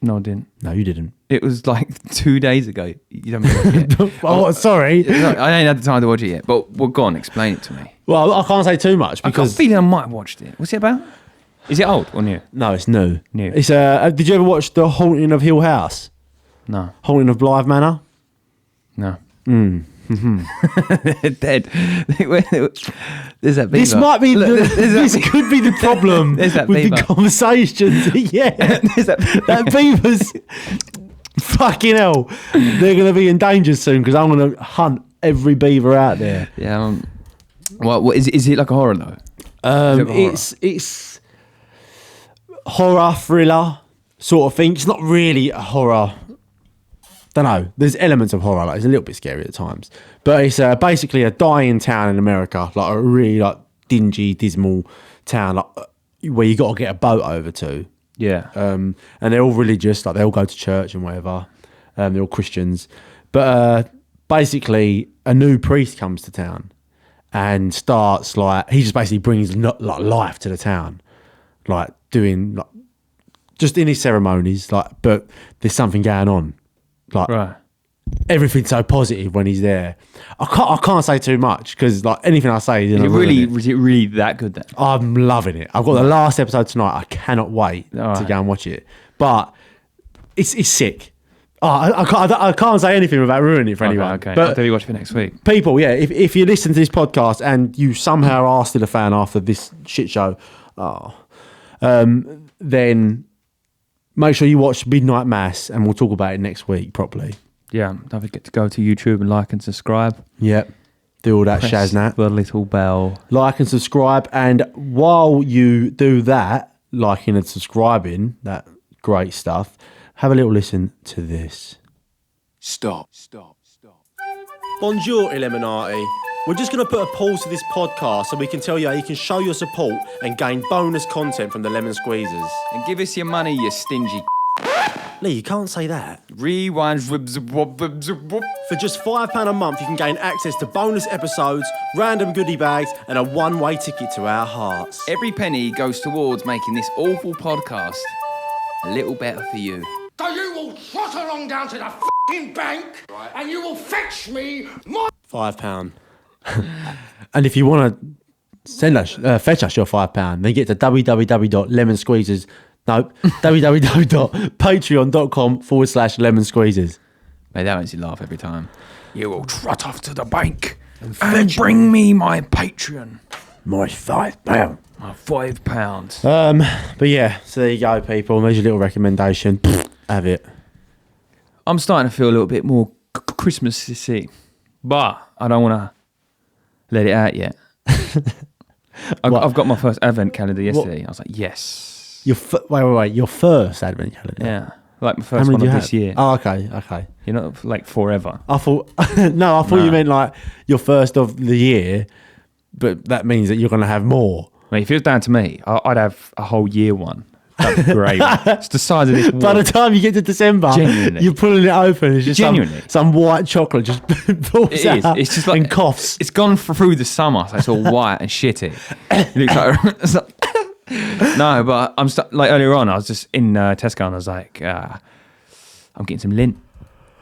No, I didn't. No, you didn't. It was like 2 days ago. You haven't watched it. Oh, sorry. No, I ain't had the time to watch it yet. But well, go on, explain it to me. Well, I can't say too much I got a because feeling I might have watched it. What's it about? Is it old or new? no, it's new. New. It's did you ever watch The Haunting of Hill House? No. Haunting of Blythe Manor? No. They're dead. There's that beaver. This might be Look, there's that this could be the problem There's that with the beaver. conversation. Yeah, There's that- that beaver's fucking hell. They're going to be endangered soon because I'm going to hunt every beaver out there. Yeah. What is it like a horror though? Is it a horror? It's horror thriller sort of thing. It's not really a horror. Don't know. There's elements of horror. Like it's a little bit scary at times, but it's basically a dying town in America, like a really like dingy, dismal town, like where you got to get a boat over to. Yeah. And they're all religious, like they all go to church and whatever. They're all Christians, but basically a new priest comes to town and starts like he just basically brings like life to the town, like doing like just in his ceremonies, like but there's something going on. Like Right. everything's so positive when he's there. I can't say too much because like anything I say is Is gonna it ruin really? it. Was it really that good then? I'm loving it. I've got the last episode tonight. I cannot wait to Alright. go and watch it. But it's sick. Oh, I can't say anything without ruining it for anyone. Okay. I'll But definitely watch it for next week. people, yeah, if you listen to this podcast and you somehow are still a fan after this shit show, then make sure you watch Midnight Mass, and we'll talk about it next week properly. Yeah, don't forget to go to YouTube and like and subscribe. Yep. Do all that Press shaznat. the little bell. Like and subscribe. And while you do that, liking and subscribing, that great stuff, have a little listen to this. Stop. Bonjour, Illuminati. We're just going to put a pause to this podcast so we can tell you how you can show your support and gain bonus content from the Lemon Squeezers. And give us your money, you stingy. Lee, you can't say that. Rewind. For just £5 a month, you can gain access to bonus episodes, random goodie bags, and a one-way ticket to our hearts. Every penny goes towards making this awful podcast a little better for you. So you will trot along down to the f***ing bank and you will fetch me my... £5. And if you want to send us, fetch us your £5, then get to www.lemonsqueezers. No, www.patreon.com/lemon squeezers. Mate, that makes you laugh every time. You will trot off to the bank and bring me my Patreon. My £5. My £5. But yeah, so there you go, people. There's your little recommendation. Have it. I'm starting to feel a little bit more Christmassy, but I don't want to let it out yet. I've got my first advent calendar yesterday. I was like, yes. Wait. Your first advent calendar? Yeah. Like my first one of this year. Oh, okay. You're not like forever. I thought you meant like your first of the year, but that means that you're going to have more. Mate, if it was down to me, I'd have a whole year one. That'd be great. It's the size of this wall. By the time you get to December, Genuinely. you're pulling it open. It's just Genuinely. some white chocolate just falls It is. out It's just like and coughs. It's gone through the summer, so it's all white and shitty. It looks like no, but like earlier on, I was just in Tesco and I was like, I'm getting some lint.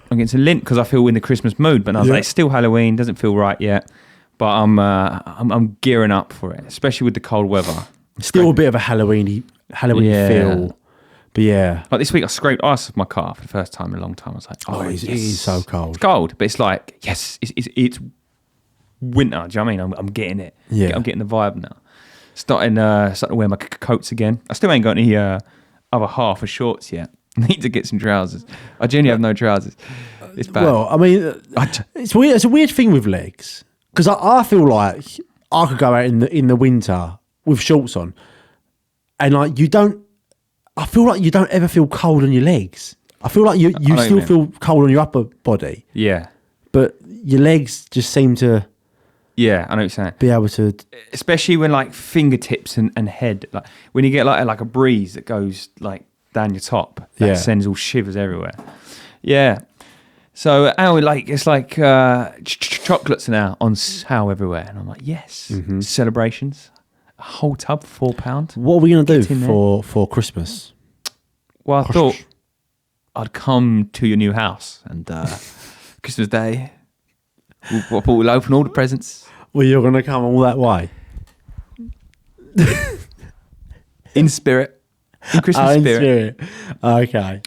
Because I feel in the Christmas mood. But I was like, it's still Halloween, doesn't feel right yet. But I'm gearing up for it, especially with the cold weather. Still a bit of a Halloween feel. But yeah. Like this week, I scraped ice off my car for the first time in a long time. I was like, it is so cold. It's cold, but it's like, yes, it's winter. Do you know what I mean? I'm getting it. Yeah. I'm getting the vibe now. Starting to wear my coats again. I still ain't got any other half of shorts yet. Need to get some trousers. I genuinely have no trousers. It's bad. Well, I mean, it's weird. It's a weird thing with legs because I feel like I could go out in the winter with shorts on, and like you don't. I feel like you don't ever feel cold on your legs. I feel like you still feel cold on your upper body. Yeah. But your legs just seem to. Yeah, I know what you're saying. Be able to, especially when like fingertips and head, like when you get like a breeze that goes like down your top, that sends all shivers everywhere. Yeah. So it's like chocolates now on sale everywhere, and I'm like, yes, celebrations, a whole tub for £4. What are we gonna do for Christmas? Well, I thought I'd come to your new house and Christmas Day. We'll open all the presents. Well, you're going to come all that way? In spirit. In Christmas spirit. Okay.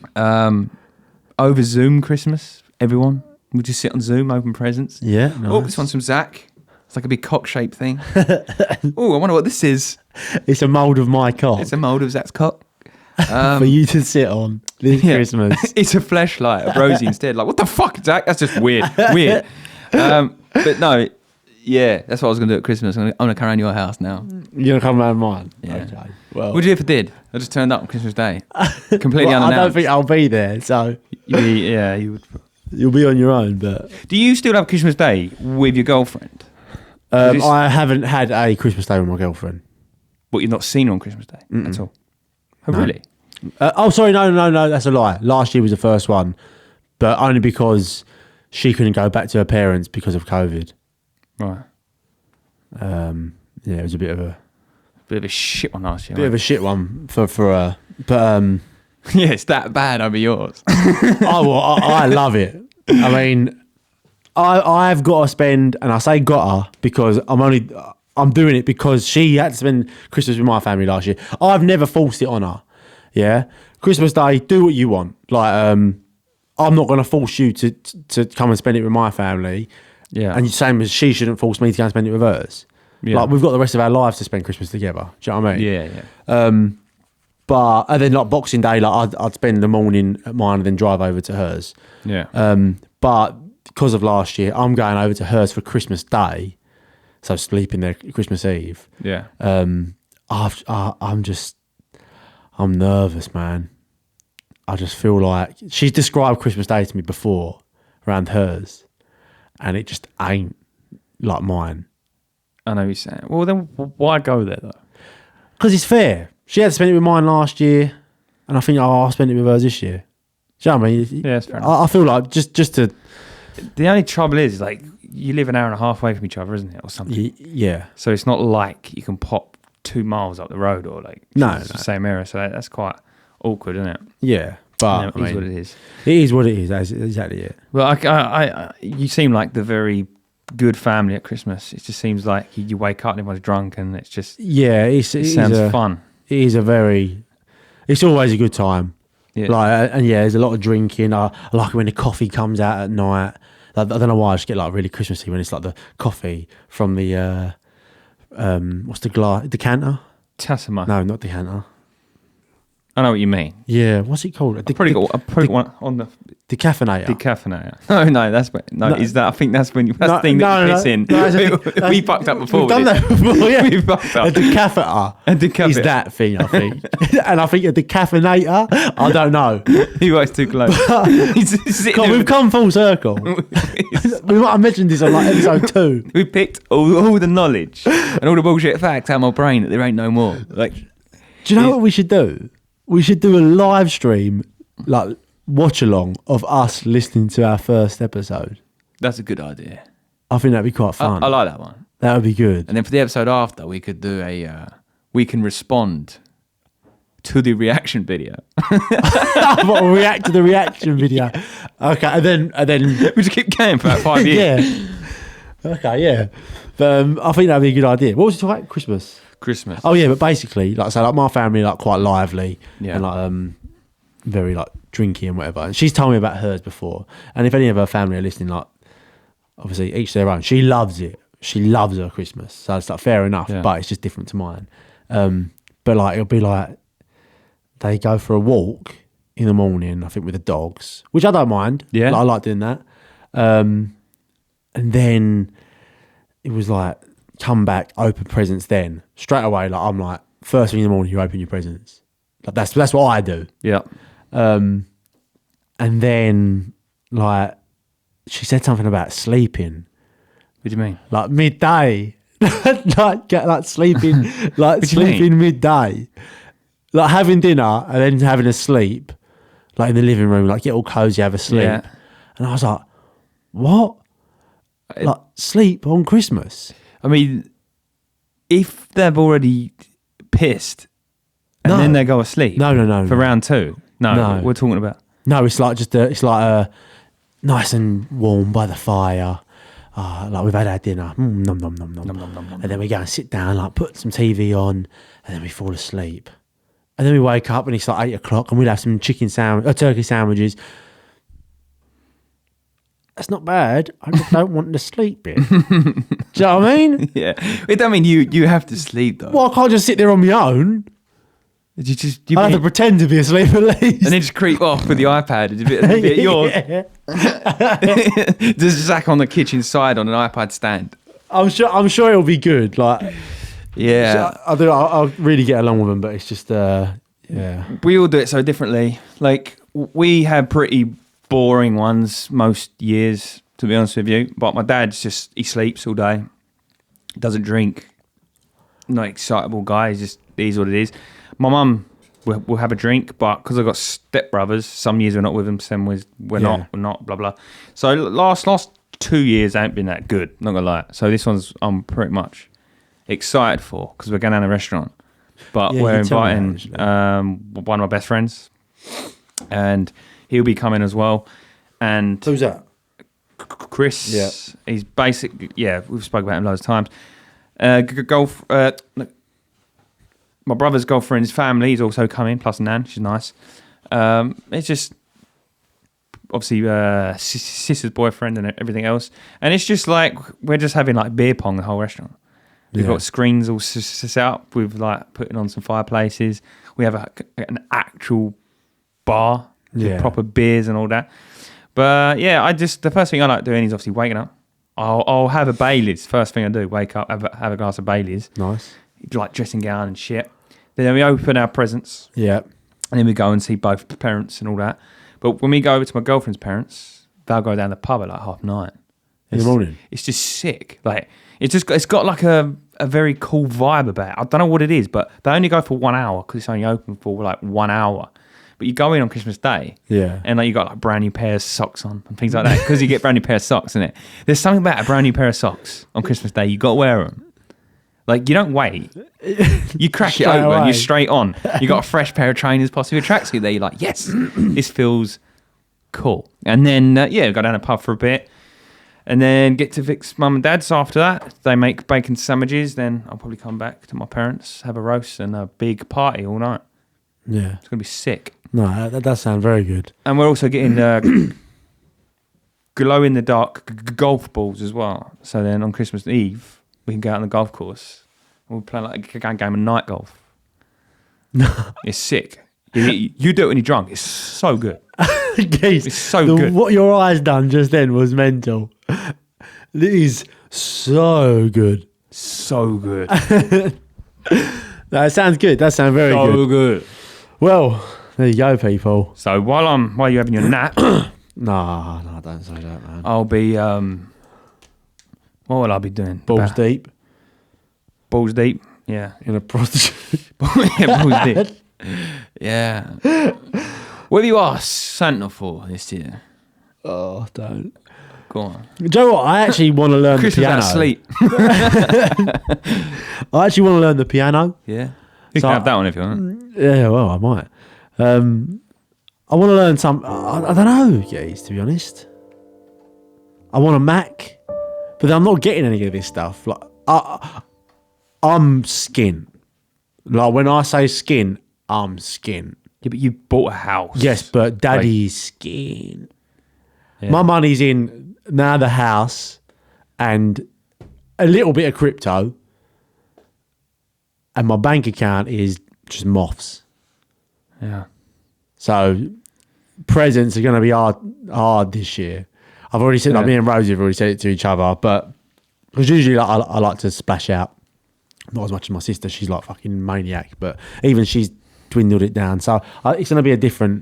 Over Zoom Christmas, everyone. We'll just sit on Zoom, open presents. Yeah. Nice. Oh, this one's from Zach. It's like a big cock-shaped thing. Oh, I wonder what this is. It's a mould of my cock. It's a mould of Zach's cock. For you to sit on this Christmas. It's a fleshlight of Rosie instead. Like, what the fuck, Zach? That's just weird. But no, yeah, that's what I was going to do at Christmas. I'm going to come around your house now. You're going to come around mine? Yeah. Okay. Well, what would you do if I did? I just turned up on Christmas Day. Completely well, unannounced. I don't think I'll be there, so... You would. You'll be on your own, but... Do you still have Christmas Day with your girlfriend? I haven't had a Christmas Day with my girlfriend. What, you've not seen her on Christmas Day at all? Oh, No. really? Sorry, no, that's a lie. Last year was the first one, but only because she couldn't go back to her parents because of COVID. Right. Yeah, it was a bit of a shit one last year. bit of a shit one for her. But yeah, it's that bad. I'll be yours. I love it. I mean, I've got to spend, and I say gotta because I'm doing it because she had to spend Christmas with my family last year. I've never forced it on her. Yeah, Christmas Day, do what you want. Like, I'm not going to force you to come and spend it with my family. Yeah, and same as she shouldn't force me to go and spend it with hers. Yeah. Like, we've got the rest of our lives to spend Christmas together. Do you know what I mean? Yeah. and then like Boxing Day, like I'd spend the morning at mine and then drive over to hers. Yeah. But because of last year, I'm going over to hers for Christmas Day, so sleeping there Christmas Eve. Yeah. I'm nervous, man. I just feel like she's described Christmas Day to me before around hers, and it just ain't like mine. I know what you're saying. Well, then why go there though? Because it's fair. She had to spend it with mine last year, and I think I'll spend it with hers this year. Do you know what I mean? Yeah, it's fair enough. I feel like just to The only trouble is like you live an hour and a half away from each other, isn't it, or something? yeah. So it's not like you can pop 2 miles up the road or like No, it's the same area. So that's quite awkward, isn't it? Yeah, but You know, it is what it is. It is what it is. That's exactly it. Well, I you seem like the very good family at Christmas. It just seems like you wake up and everyone's drunk, and it's just Yeah, it sounds fun. It is it's always a good time. Yeah. Like, and yeah, there's a lot of drinking. I like it when the coffee comes out at night. Like, I don't know why I just get like really Christmassy when it's like the coffee from the what's the glass decanter? Tassima. No, not decanter. I know what you mean. Yeah, what's it called? I probably got one on the Decaffeinator. decaffeinator. No, that's when. No, is that? I think that's when that's the thing that you piss in. No, we fucked up before. We've done that before, yeah. We fucked up. A decaffeinator is that thing, I think. And I think a decaffeinator, I don't know. He works too close. He's sitting God, there we've come full circle. We might have mentioned this on like episode 2. We picked all the knowledge and all the bullshit facts out of my brain that there ain't no more. Like, Do you know what we should do? We should do a live stream, like watch along of us listening to our first episode. that's a good idea. I think that'd be quite fun. I like that one. That would be good. And then for the episode after, we could do we can respond to the reaction video. What, we'll react to the reaction video. Okay, and then We just keep going for about 5 years. yeah. Okay, yeah. But I think that'd be a good idea. What was it talking about? Christmas. Christmas. Oh yeah, but basically, like so, like my family, like quite lively, Yeah. and like very like drinky and whatever. And she's told me about hers before. And if any of her family are listening, like obviously each their own. She loves it. She loves her Christmas, so it's like fair enough. Yeah. But it's just different to mine. But like it'll be like they go for a walk in the morning, I think with the dogs, which I don't mind. Yeah. Like, I like doing that. And then it was like come back, open presents. Then straight away, like I'm like first thing in the morning, you open your presents. Like that's what I do. Yeah. And then like she said something about sleeping, What do you mean? like midday, like sleeping, like What do you mean? sleeping midday, like having dinner and then having a sleep, like in the living room, like get all cozy, have a sleep. Yeah. And I was like, what? Like sleep on Christmas? I mean, if they've already pissed and No. then they go asleep. No. For round 2. No. We're talking about. No, it's like it's like nice and warm by the fire. Like we've had our dinner, nom nom nom nom, and then we go and sit down, like put some TV on, and then we fall asleep. And then we wake up and it's like 8 o'clock, and we'll have some turkey sandwiches. That's not bad. I just don't want the sleep bit. Do you know what I mean? Yeah. It don't mean you have to sleep though. Well, I can't just sit there on my own. You I have to pretend to be asleep at least. and then just creep off with the iPad. It's a bit yours. Yeah. There's Zach on the kitchen side on an iPad stand. I'm sure it'll be good. Like, Yeah. I'll really get along with them, but it's just, yeah. We all do it so differently. Like, we have pretty boring ones most years, to be honest with you. But my dad's he sleeps all day, doesn't drink, not excitable guy. He's what it is. My mum will have a drink, but because I've got stepbrothers, some years we're not with them, some years we're not, blah, blah. So last 2 years ain't been that good, not gonna lie. So this one's I'm pretty much excited for because we're going down a restaurant. But Yeah, we're you tell me inviting that, one of my best friends, and he'll be coming as well. And Who's that? Chris, Yeah. he's basically, we've spoken about him loads of times. My brother's girlfriend's family is also coming, plus Nan, she's nice. It's just obviously sister's boyfriend and everything else, and it's just like we're just having like beer pong the whole restaurant. We've Yeah. got screens all set up with like putting on some fireplaces. we have an actual bar with Yeah. proper beers and all that. But yeah, the first thing I like doing is obviously waking up. I'll have a Baileys. First thing I do, wake up, have a glass of Baileys. Nice. Like dressing gown and shit. Then we open our presents. Yeah. And then we go and see both parents and all that. But when we go over to my girlfriend's parents, they'll go down the pub at like 9:30. In the morning. It's just sick. Like it's got like a very cool vibe about it. I don't know what it is, but they only go for 1 hour because it's only open for like 1 hour. But you go in on Christmas Day, Yeah. and like you got like brand new pair of socks on and things like that because you get brand new pair of socks in it. There's something about a brand new pair of socks on Christmas Day. You got to wear them. Like you don't wait. You crack it open. away. You're straight on. You got a fresh pair of trainers, possibly a tracksuit. There, you're like, yes, this feels cool. And then go down the pub for a bit, and then get to Vic's mum and dad's. After that, they make bacon sandwiches. Then I'll probably come back to my parents, have a roast, and a big party all night. Yeah. It's gonna be sick. No, that does sound very good. And we're also getting glow in the dark golf balls as well. So then on Christmas Eve, we can go out on the golf course and we'll play like a game of night golf. It's sick. You do it when you're drunk. It's so good. Geez, It's so good. What your eyes done just then was mental. It is so good. So good. No, it sounds good. That sounds very So good. good. Well, there you go, people. So while you're having your nap, No, don't say that, man. I'll be what will I be doing? Balls deep Balls deep. Yeah. in a prostitute. Yeah, balls deep. Yeah. What have you asked Santa for this year? Oh, don't. Go on. Do you know what? I actually want to learn the Chris was piano. out of sleep. I actually want to learn the piano. Yeah. You So can have that one if you want. Yeah, well, I might. I want to learn some. I don't know, guys. To be honest, I want a Mac, but I'm not getting any of this stuff. Like, I'm skin. Like when I say skin, I'm skin. Yeah, but you bought a house. Yes, but daddy's skin. Yeah. My money's in now the house and a little bit of crypto, and my bank account is just moths. Yeah. So presents are going to be hard this year. I've already said, like Yeah. me and Rosie have already said it to each other, but because usually like, I like to splash out. Not as much as my sister, she's like fucking maniac, but even she's dwindled it down. So it's going to be a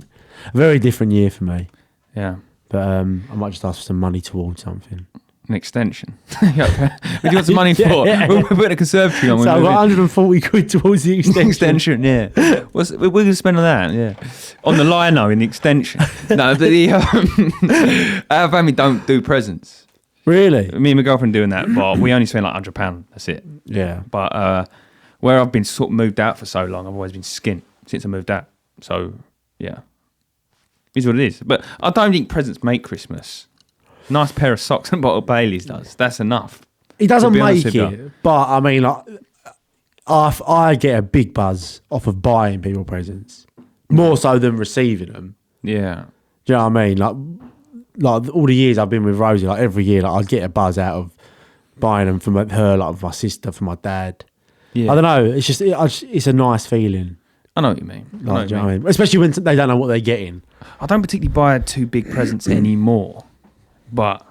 very different year for me. Yeah. But I might just ask for some money towards something. An extension. What do you want some money for? Yeah. We're putting a conservatory on. So I've got 140 quid towards the extension. Extension, yeah. We're going to spend on that, yeah. On the lino in the extension. No, our family don't do presents. Really? Me and my girlfriend doing that, but we only spend like £100. That's it. Yeah. But where I've been sort of moved out for so long, I've always been skint since I moved out. So, yeah. Is what it is. But I don't think presents make Christmas. Nice pair of socks and a bottle of Baileys does. That's enough. He doesn't To be honest make with it, you. but I mean, like, I get a big buzz off of buying people presents, more so than receiving them. Yeah. Do you know what I mean? Like all the years I've been with Rosie, like every year, like I'd get a buzz out of buying them from her, like for my sister, for my dad. Yeah. I don't know. It's just it's a nice feeling. I know what you mean. Like, do you know what I mean? Especially when they don't know what they're getting. I don't particularly buy too big presents anymore. But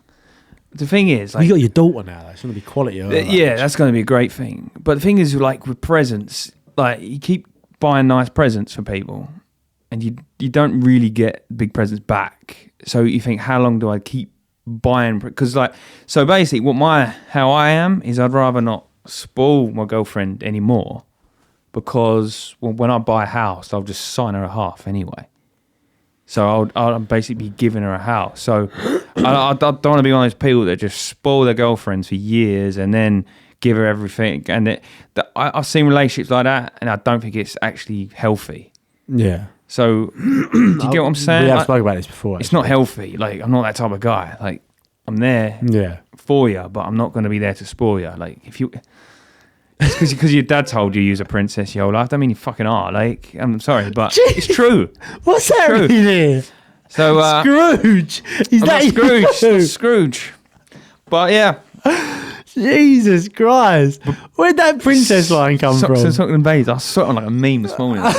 the thing is, like, You got your daughter now, though. It's going to be quality. Of her, yeah, that's going to be a great thing. But the thing is, like with presents, like you keep buying nice presents for people, and you don't really get big presents back. So you think, how long do I keep buying? Because so basically, how I am is I'd rather not spoil my girlfriend anymore, because when I buy a house, I'll just sign her a half anyway. So I'll basically be giving her a house. So I don't want to be one of those people that just spoil their girlfriends for years and then give her everything. And I've seen relationships like that, and I don't think it's actually healthy. Yeah. So do you get what I'm saying? We have spoken about this before. It's not healthy. Like, I'm not that type of guy. Like, I'm there Yeah. for you, but I'm not going to be there to spoil you. Like, if you... It's because your dad told you was a princess your whole life. I don't mean you fucking are. Like, I'm sorry, but it's true. What's True. happening here? So Scrooge. Is I'm that not Scrooge. you? Not Scrooge. But yeah, Jesus Christ. Where'd that princess line come Socks from? and socks and bays. I saw it on like a meme this morning. I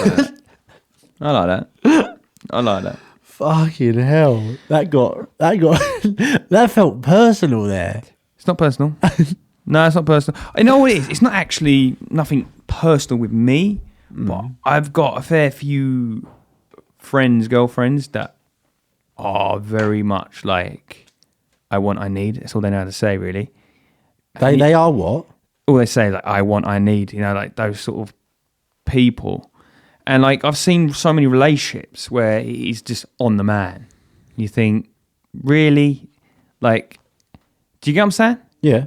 like that. I like that. Fucking hell. That felt personal there. It's not personal. No, it's not personal. I know what it is. It's not actually nothing personal with me, but I've got a fair few friends, girlfriends that are very much like, I want, I need. That's all they know how to say, really. They are what? All they say, like, I want, I need, like those sort of people. And like, I've seen so many relationships where he's just on the man. You think, really? Like, do you get what I'm saying? Yeah.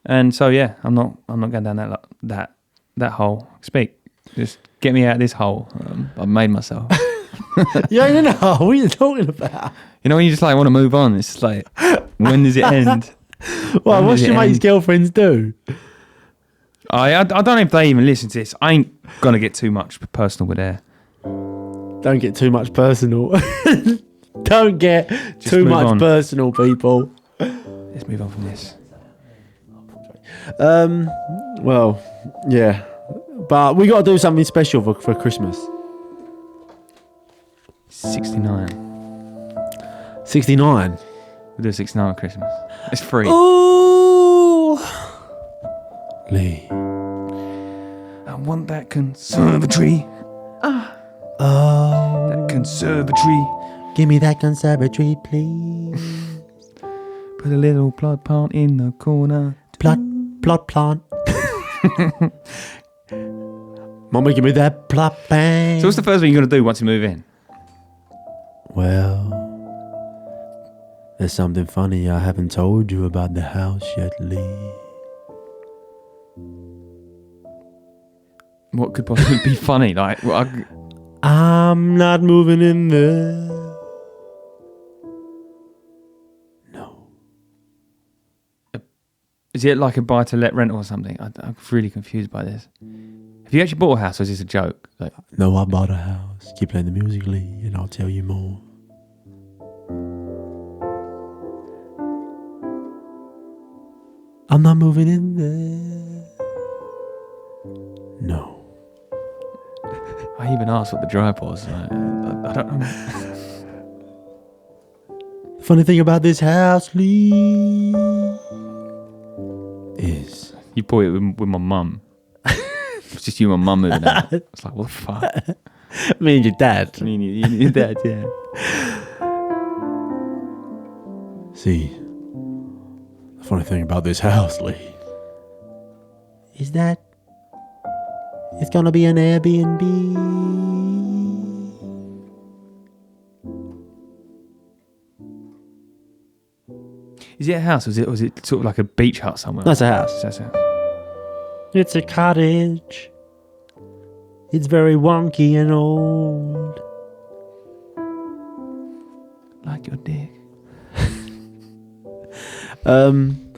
And so, yeah, I'm not going down that hole. Speak. Just get me out of this hole. I've made myself. Yeah, no. What are you talking about? You know, when you just like want to move on, it's just like, when does it end? Well, what's your mate's girlfriends do? I don't know if they even listen to this. I ain't going to get too much personal with her. Don't get too much personal. Don't get too move much on. personal, people. Let's move on from this. Well, yeah. But we got to do something special for Christmas. 69. 69. We'll do 69 at Christmas. It's free. Ooh. Lee. I want that conservatory. Oh. That conservatory. Give me that conservatory, please. Put a little plot plant in the corner. Plot plant. Mama, give me that plot bang. So what's the first thing you're going to do once you move in? Well, there's something funny I haven't told you about the house yet, Lee. What could possibly be funny? Like, well, I'm not moving in there. No. is it like a buy-to-let rental or something? I'm really confused by this. Have you actually bought a house or is this a joke? Like, No, I bought a house. Keep playing the music, Lee, and I'll tell you more. I'm not moving in there. No. I even asked what the drive was. Like, I don't know. Funny thing about this house, Lee, is You bought it with my mum. It's just you and my mum moving out. It's like, what the fuck? me and your dad. I mean, your dad, yeah. See, the funny thing about this house, Lee, is that it's gonna be an Airbnb. Is it a house? Or was it sort of like a beach hut somewhere? That's a house. That's a house. It's a cottage. It's very wonky and old. Like your dick. Um,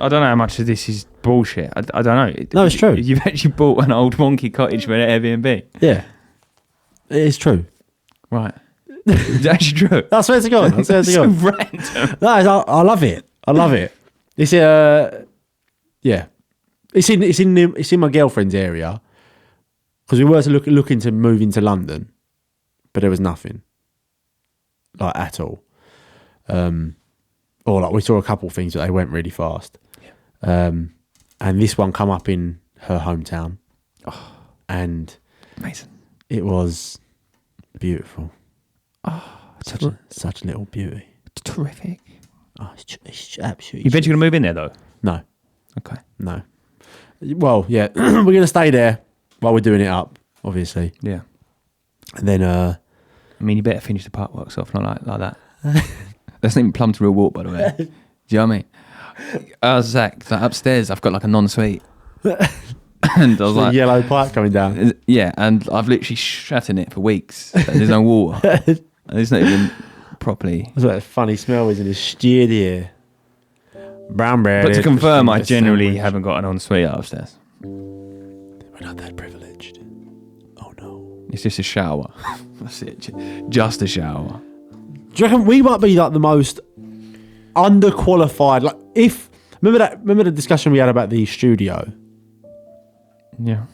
I don't know how much of this is bullshit. I don't know. No, it's true. You've actually bought an old wonky cottage for an Airbnb. yeah, it is true. Right. It's actually true. I swear to God. I swear to So God. random. No, I love it. I love it. It's yeah. It's in my girlfriend's area because we were looking to move into London, but there was nothing like at all. Or like we saw a couple of things but they went really fast. Yeah. And this one come up in her hometown, and Amazing. it was beautiful. Oh, Such little beauty. terrific. Oh, it's absolutely. You bet you're going to move in there though? No. Okay. No. Well, yeah, we're going to stay there while we're doing it up, obviously. Yeah. And then, I mean, you better finish the park works off, not like that. That's not even plumbed to real water, by the way. Do you know what I mean? Zach, like upstairs, I've got like a non-suite. And I was like, yellow pipe coming down. yeah, and I've literally shat in it for weeks. And there's no water. And it's not even properly. That's what a funny smell is in the studio. Brown bread. But to confirm, I Sandwich. generally haven't got an ensuite upstairs. We're not that privileged. Oh no. It's just a shower. That's it. Just a shower. Do you reckon we might be like the most underqualified? Like, if Remember the discussion we had about the studio? Yeah.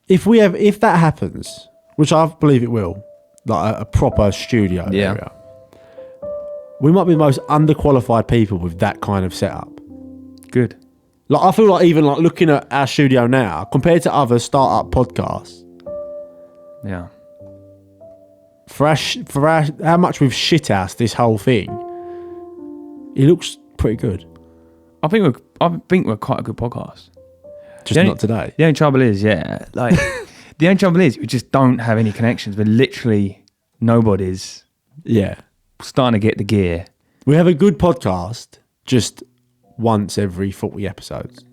If that happens, which I believe it will, like a proper studio area, we might be the most underqualified people with that kind of setup. Good. Like I feel like even like looking at our studio now compared to other startup podcasts, Yeah. for our how much we've shit-housed this whole thing, it looks pretty good. I think we're quite a good podcast. Just not today. The only trouble is, like the only trouble is we just don't have any connections. We're literally nobody's Yeah. starting to get the gear. We have a good podcast just once every 40 episodes.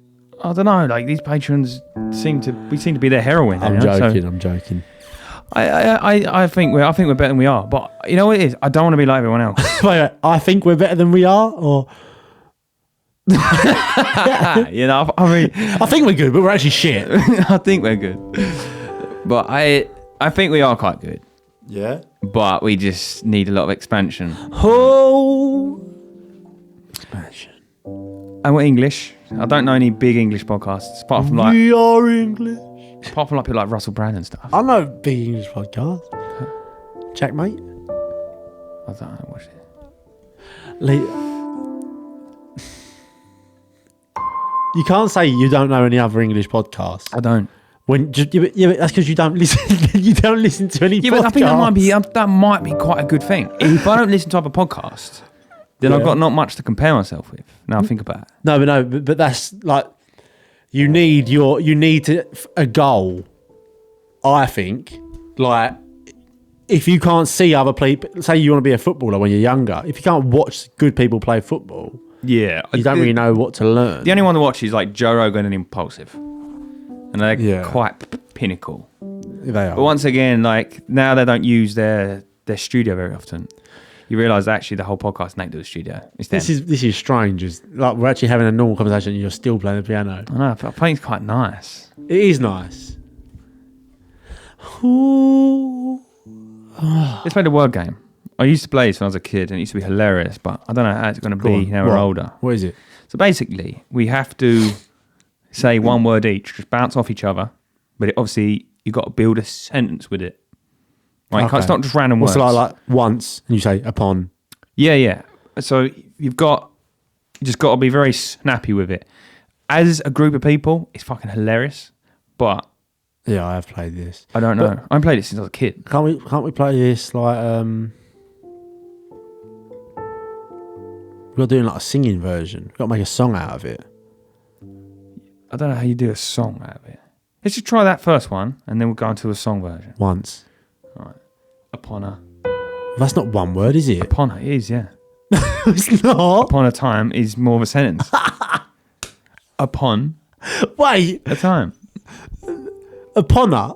I don't know. Like these patrons seem to be their heroine. I'm joking. I think we're better than we are. But you know what it is? I don't want to be like everyone else. Wait, I think we're better than we are, or You know, I mean, I think we're good, but we're actually shit. I think we're good. But I think we are quite good. Yeah. But we just need a lot of expansion. Oh, expansion. And we're English. I don't know any big English podcasts apart from We are English. people like Russell Brand and stuff. I know big English podcast. Checkmate. I don't know what it is. You can't say you don't know any other English podcasts. I don't. When but that's because you don't listen. You don't listen to any. Yeah, podcasts. but I think that might be quite a good thing. If I don't listen to other podcasts, then I've got not much to compare myself with. Now I think about it. No, but that's like you need a goal. I think like if you can't see other people, say you want to be a footballer when you're younger, if you can't watch good people play football, Yeah, you don't really know what to learn. The only one to watch is like Joe Rogan and Impulsive, and they're quite pinnacle. They are. But once again, like now they don't use their studio very often. You realise actually the whole podcast ain't to the studio. It's them. This is strange. It's like we're actually having a normal conversation and you're still playing the piano. I know, but I think it's quite nice. It is nice. Ooh. Let's play the word game. I used to play this when I was a kid and it used to be hilarious, but I don't know how it's going to be now we're older. What is it? So basically, we have to say one word each, just bounce off each other, but obviously you've got to build a sentence with it. Right? Okay. It's not just random words. So like once and you say upon. Yeah. So you've just got to be very snappy with it. As a group of people, it's fucking hilarious, but Yeah, I have played this. I don't know. I played it since I was a kid. Can't we play this like we're doing like a singing version. We've got to make a song out of it. I don't know how you do a song out of it. Let's just try that first one, and then we'll go into a song version. Once. All right. Upon a... That's not one word, is it? Upon a... It is, yeah. It's not. Upon a time is more of a sentence. Upon Wait. a time. Upon her.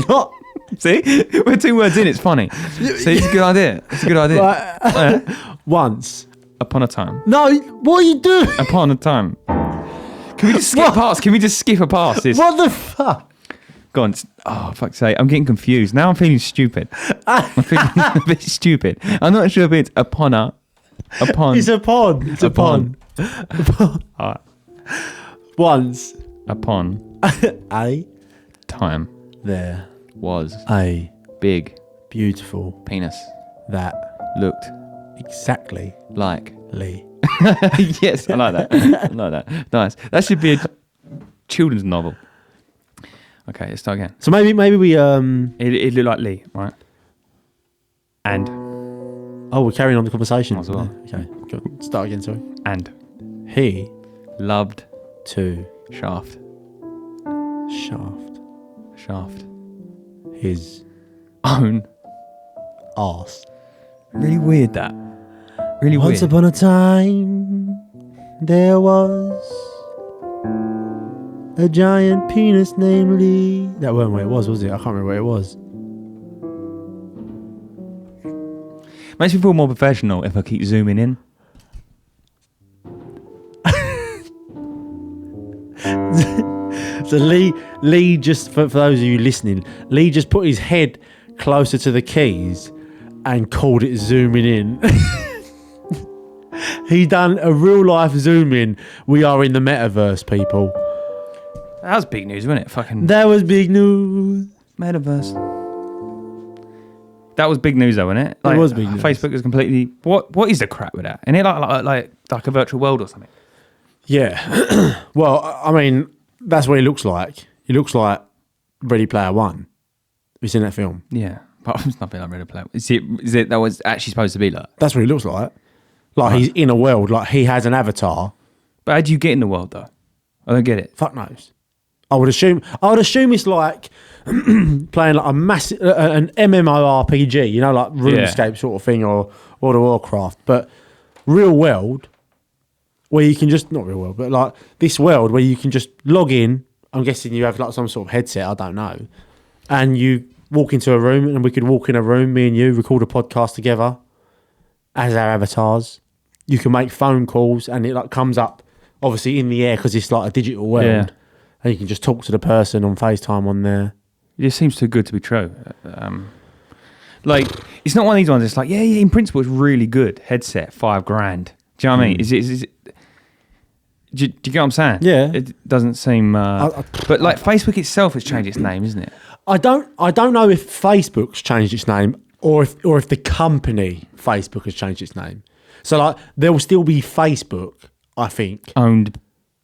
Not. See? We're 2 words in, it's funny. See, it's a good idea. It's a good idea. Once. Upon a time. No, what are you doing? Upon a time. Can we just skip past? Can we just skip a past this? What the fuck? Go on. Oh, fuck's sake. I'm getting confused. Now I'm feeling stupid. I'm feeling a bit stupid. I'm not sure if it's upon a... Upon... It's upon. It's upon. All right. Once. Upon A. time There. was A. big Beautiful. penis That. looked Exactly. like... Lee. Yes, I like that. I like that. Nice. That should be a children's novel. Okay, let's start again. So maybe we It looked like Lee, right? And Oh, we're carrying on the conversation. Might as well. Okay. Go. Start again, sorry. and He loved to shaft his own. arse. Really weird that. Really Once weird. upon a time, there was a giant penis named Lee. That wasn't what it was it? I can't remember what it was. Makes me feel more professional if I keep zooming in. So Lee just, for those of you listening, Lee just put his head closer to the keys and called it zooming in. He done a real life zoom in. We are in the metaverse, people. That was big news, wasn't it? Fucking That was big news. metaverse. That was big news, though, wasn't it? It was big news. Facebook is completely. What is the crap with that? Isn't it like a virtual world or something? Yeah. Well, I mean, that's what he looks like. He looks like Ready Player One. Have you seen that film? Yeah, but it's nothing like Ready Player. Is it that was actually supposed to be like? That's what he looks like. Like he's in a world. Like he has an avatar. But how do you get in the world though? I don't get it. Fuck knows. I would assume it's like playing like a massive an MMORPG, you know, like RuneScape sort of thing, or World of Warcraft, but real world where you can just not real world, but like this world where you can just log in. I'm guessing you have like some sort of headset, I don't know, and you walk into a room, and we could walk in a room, me and you, record a podcast together as our avatars. You can make phone calls, and it like comes up obviously in the air because it's like a digital world. Yeah. And you can just talk to the person on FaceTime on there. It just seems too good to be true. Like it's not one of these ones. It's like yeah. In principle, it's really good. Headset, $5,000. Do you know what I mean? Is it? Do you get what I'm saying? Yeah. It doesn't seem. But like Facebook itself has changed its name, isn't it? I don't know if Facebook's changed its name or if the company Facebook has changed its name. So like there will still be Facebook, I think. Owned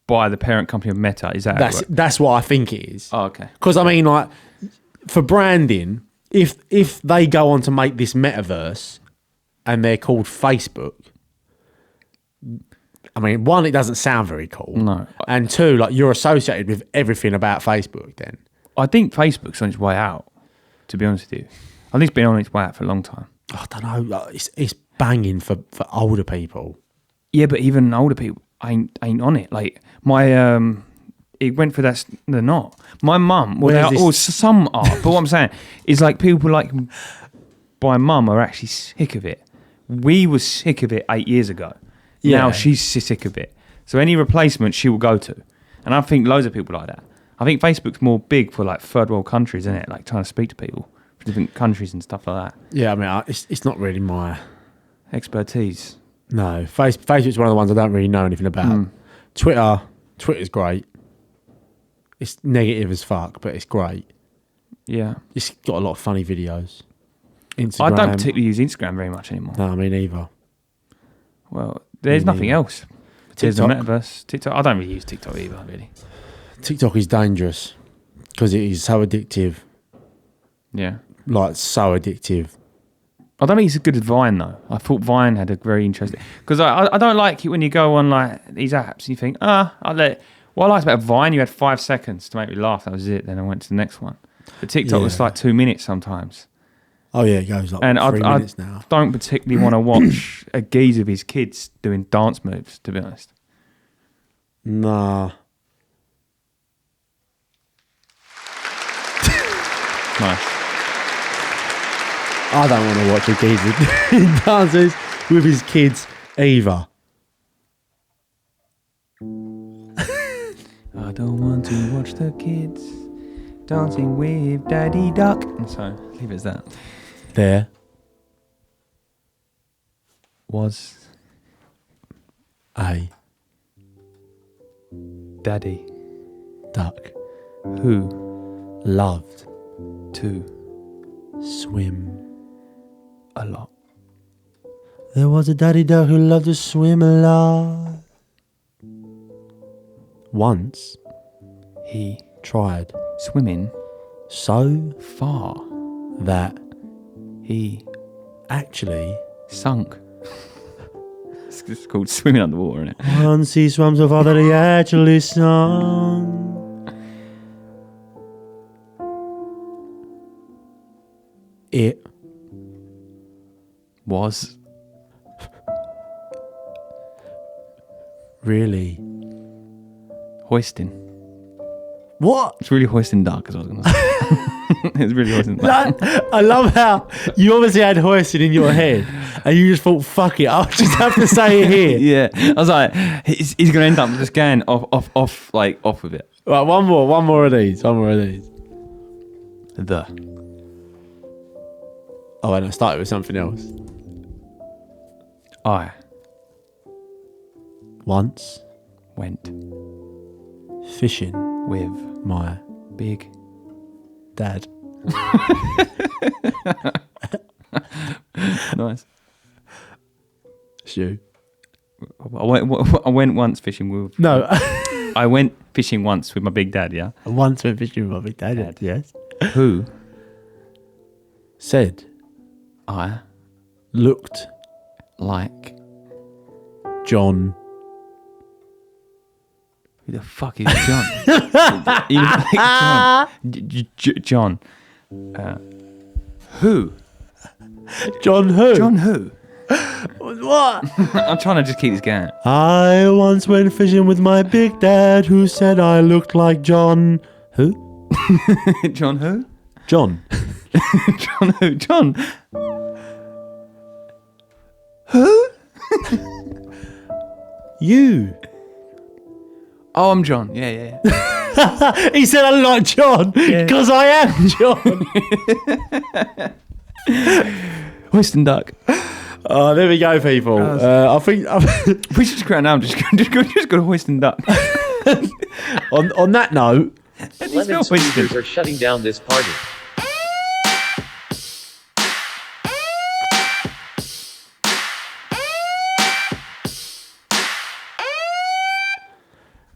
by the parent company of Meta. Is that? That's what I think it is. Oh, okay. Because I mean, like for branding, if they go on to make this metaverse and they're called Facebook, I mean, one, it doesn't sound very cool. No. And two, like you're associated with everything about Facebook then. I think Facebook's on its way out. To be honest with you, I think it's been on its way out for a long time. I don't know. Like, it's banging for older people. Yeah, but even older people ain't on it. Like my it went for that. They're not. My mum. Well, Where's they are, or some are. But what I'm saying is like people like my mum are actually sick of it. We were sick of it 8 years ago. Yeah. Now she's sick of it. So any replacement she will go to, and I think loads of people like that. I think Facebook's more big for like third world countries, isn't it? Like trying to speak to people from different countries and stuff like that. Yeah, I mean, it's not really my Expertise. no. Facebook's one of the ones I don't really know anything about. Twitter's great. It's negative as fuck, but it's great. Yeah. It's got a lot of funny videos. Instagram. I don't particularly use Instagram very much anymore. No, me neither. Well, there's nothing else. There's the TikTok. metaverse. TikTok. I don't really use TikTok either, really. TikTok is dangerous because it is so addictive. Yeah. Like so addictive. I don't think it's as good as Vine though. I thought Vine had a very interesting because I don't like it when you go on like these apps and you think what I liked about Vine, you had 5 seconds to make me laugh. That was it. Then I went to the next one. But TikTok was like 2 minutes sometimes. Oh yeah, it goes like And 3 minutes now. don't particularly want to watch a geezer of his kids doing dance moves. To be honest. Nah. Nice. I don't want to watch a geezer doing dances with his kids either. I don't want to watch the kids dancing with Daddy Duck. And so leave it as that. There Was a Daddy duck who loved to swim. a lot. There was a daddy duck who loved to swim a lot. Once He tried swimming so far. that He actually sunk. It's just called swimming underwater, isn't it? once he swam so far that he actually sunk. It Was really. hoisting. What? It's really hoisting dark, as I was going to say. It's really hoisting dark. I love how you obviously had hoisting in your head and you just thought, fuck it, I'll just have to say it here. Yeah, I was like, he's going to end up just going off with it. Right, one more of these. The Oh, and I started with something else. I once went fishing with my big dad. nice. Stu. I went once fishing with. No. I went fishing once with my big dad. Yeah. I once went fishing with my big dad. Yes. Who Said I looked like? John. Who the fuck is John? You like John. John. Who? John who? John who? What? I'm trying to just keep this going. I once went fishing with my big dad who said I looked like John. Who? John who? John. John who? John. Who? You. Oh, I'm John. Yeah. He said I look like John because I am John. Western duck. Oh, there we go, people. I think We should just create now. Just go to Western duck. on that note, Lemon squeezers are shutting down this party.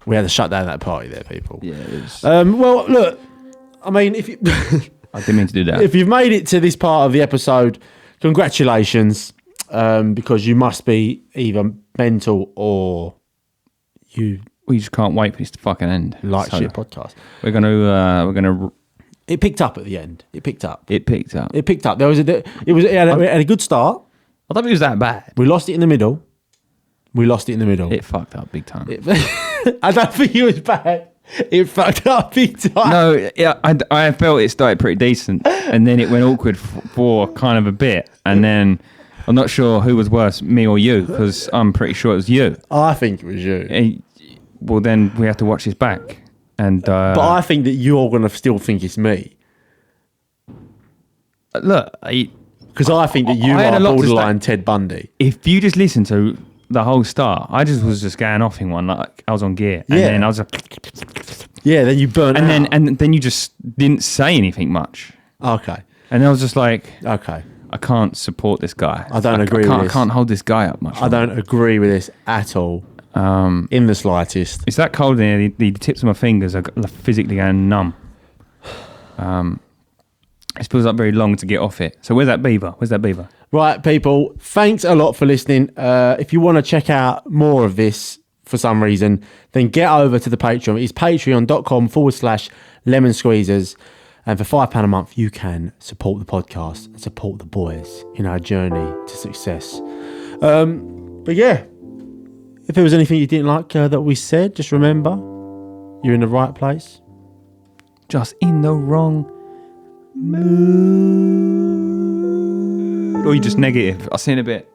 we had to shut down that party there, people. Yeah, it is. Well, look, I mean, if you I didn't mean to do that. if you've made it to this part of the episode, congratulations, because you must be either mental or you We just can't wait for this to fucking end. like So shit podcast. We're gonna. It picked up at the end. It picked up. It picked up. It picked up. There was it had a good start. I thought it was that bad. We lost it in the middle. It fucked up big time. I don't think it was bad. It fucked up big time. No, yeah, I felt it started pretty decent, and then it went awkward for kind of a bit, and then I'm not sure who was worse, me or you, because I'm pretty sure it was you. I think it was you. Well, then we have to watch this back, and But I think that you're going to still think it's me. look, Because I think that you I had are a lot to borderline Ted Bundy. if you just listen to the whole start, I was just going off in one, like I was on gear, and Yeah. then I was like, Yeah, then you burn and out. then you just didn't say anything much, Okay. and I was just like, Okay. I can't support this guy. I don't agree with I this. can't hold this guy up much. I don't agree with this at all. In the slightest. It's that cold in here. The tips of my fingers are physically going numb. It feels like very long to get off it. So where's that beaver? Right, people, thanks a lot for listening. If you want to check out more of this for some reason, then get over to the Patreon. It's patreon.com/lemon squeezers. And for £5 a month, you can support the podcast and support the boys in our journey to success. But yeah, if there was anything you didn't like that we said, just remember, you're in the right place. Just in the wrong mood. Or you're just negative. I'll see you in a bit.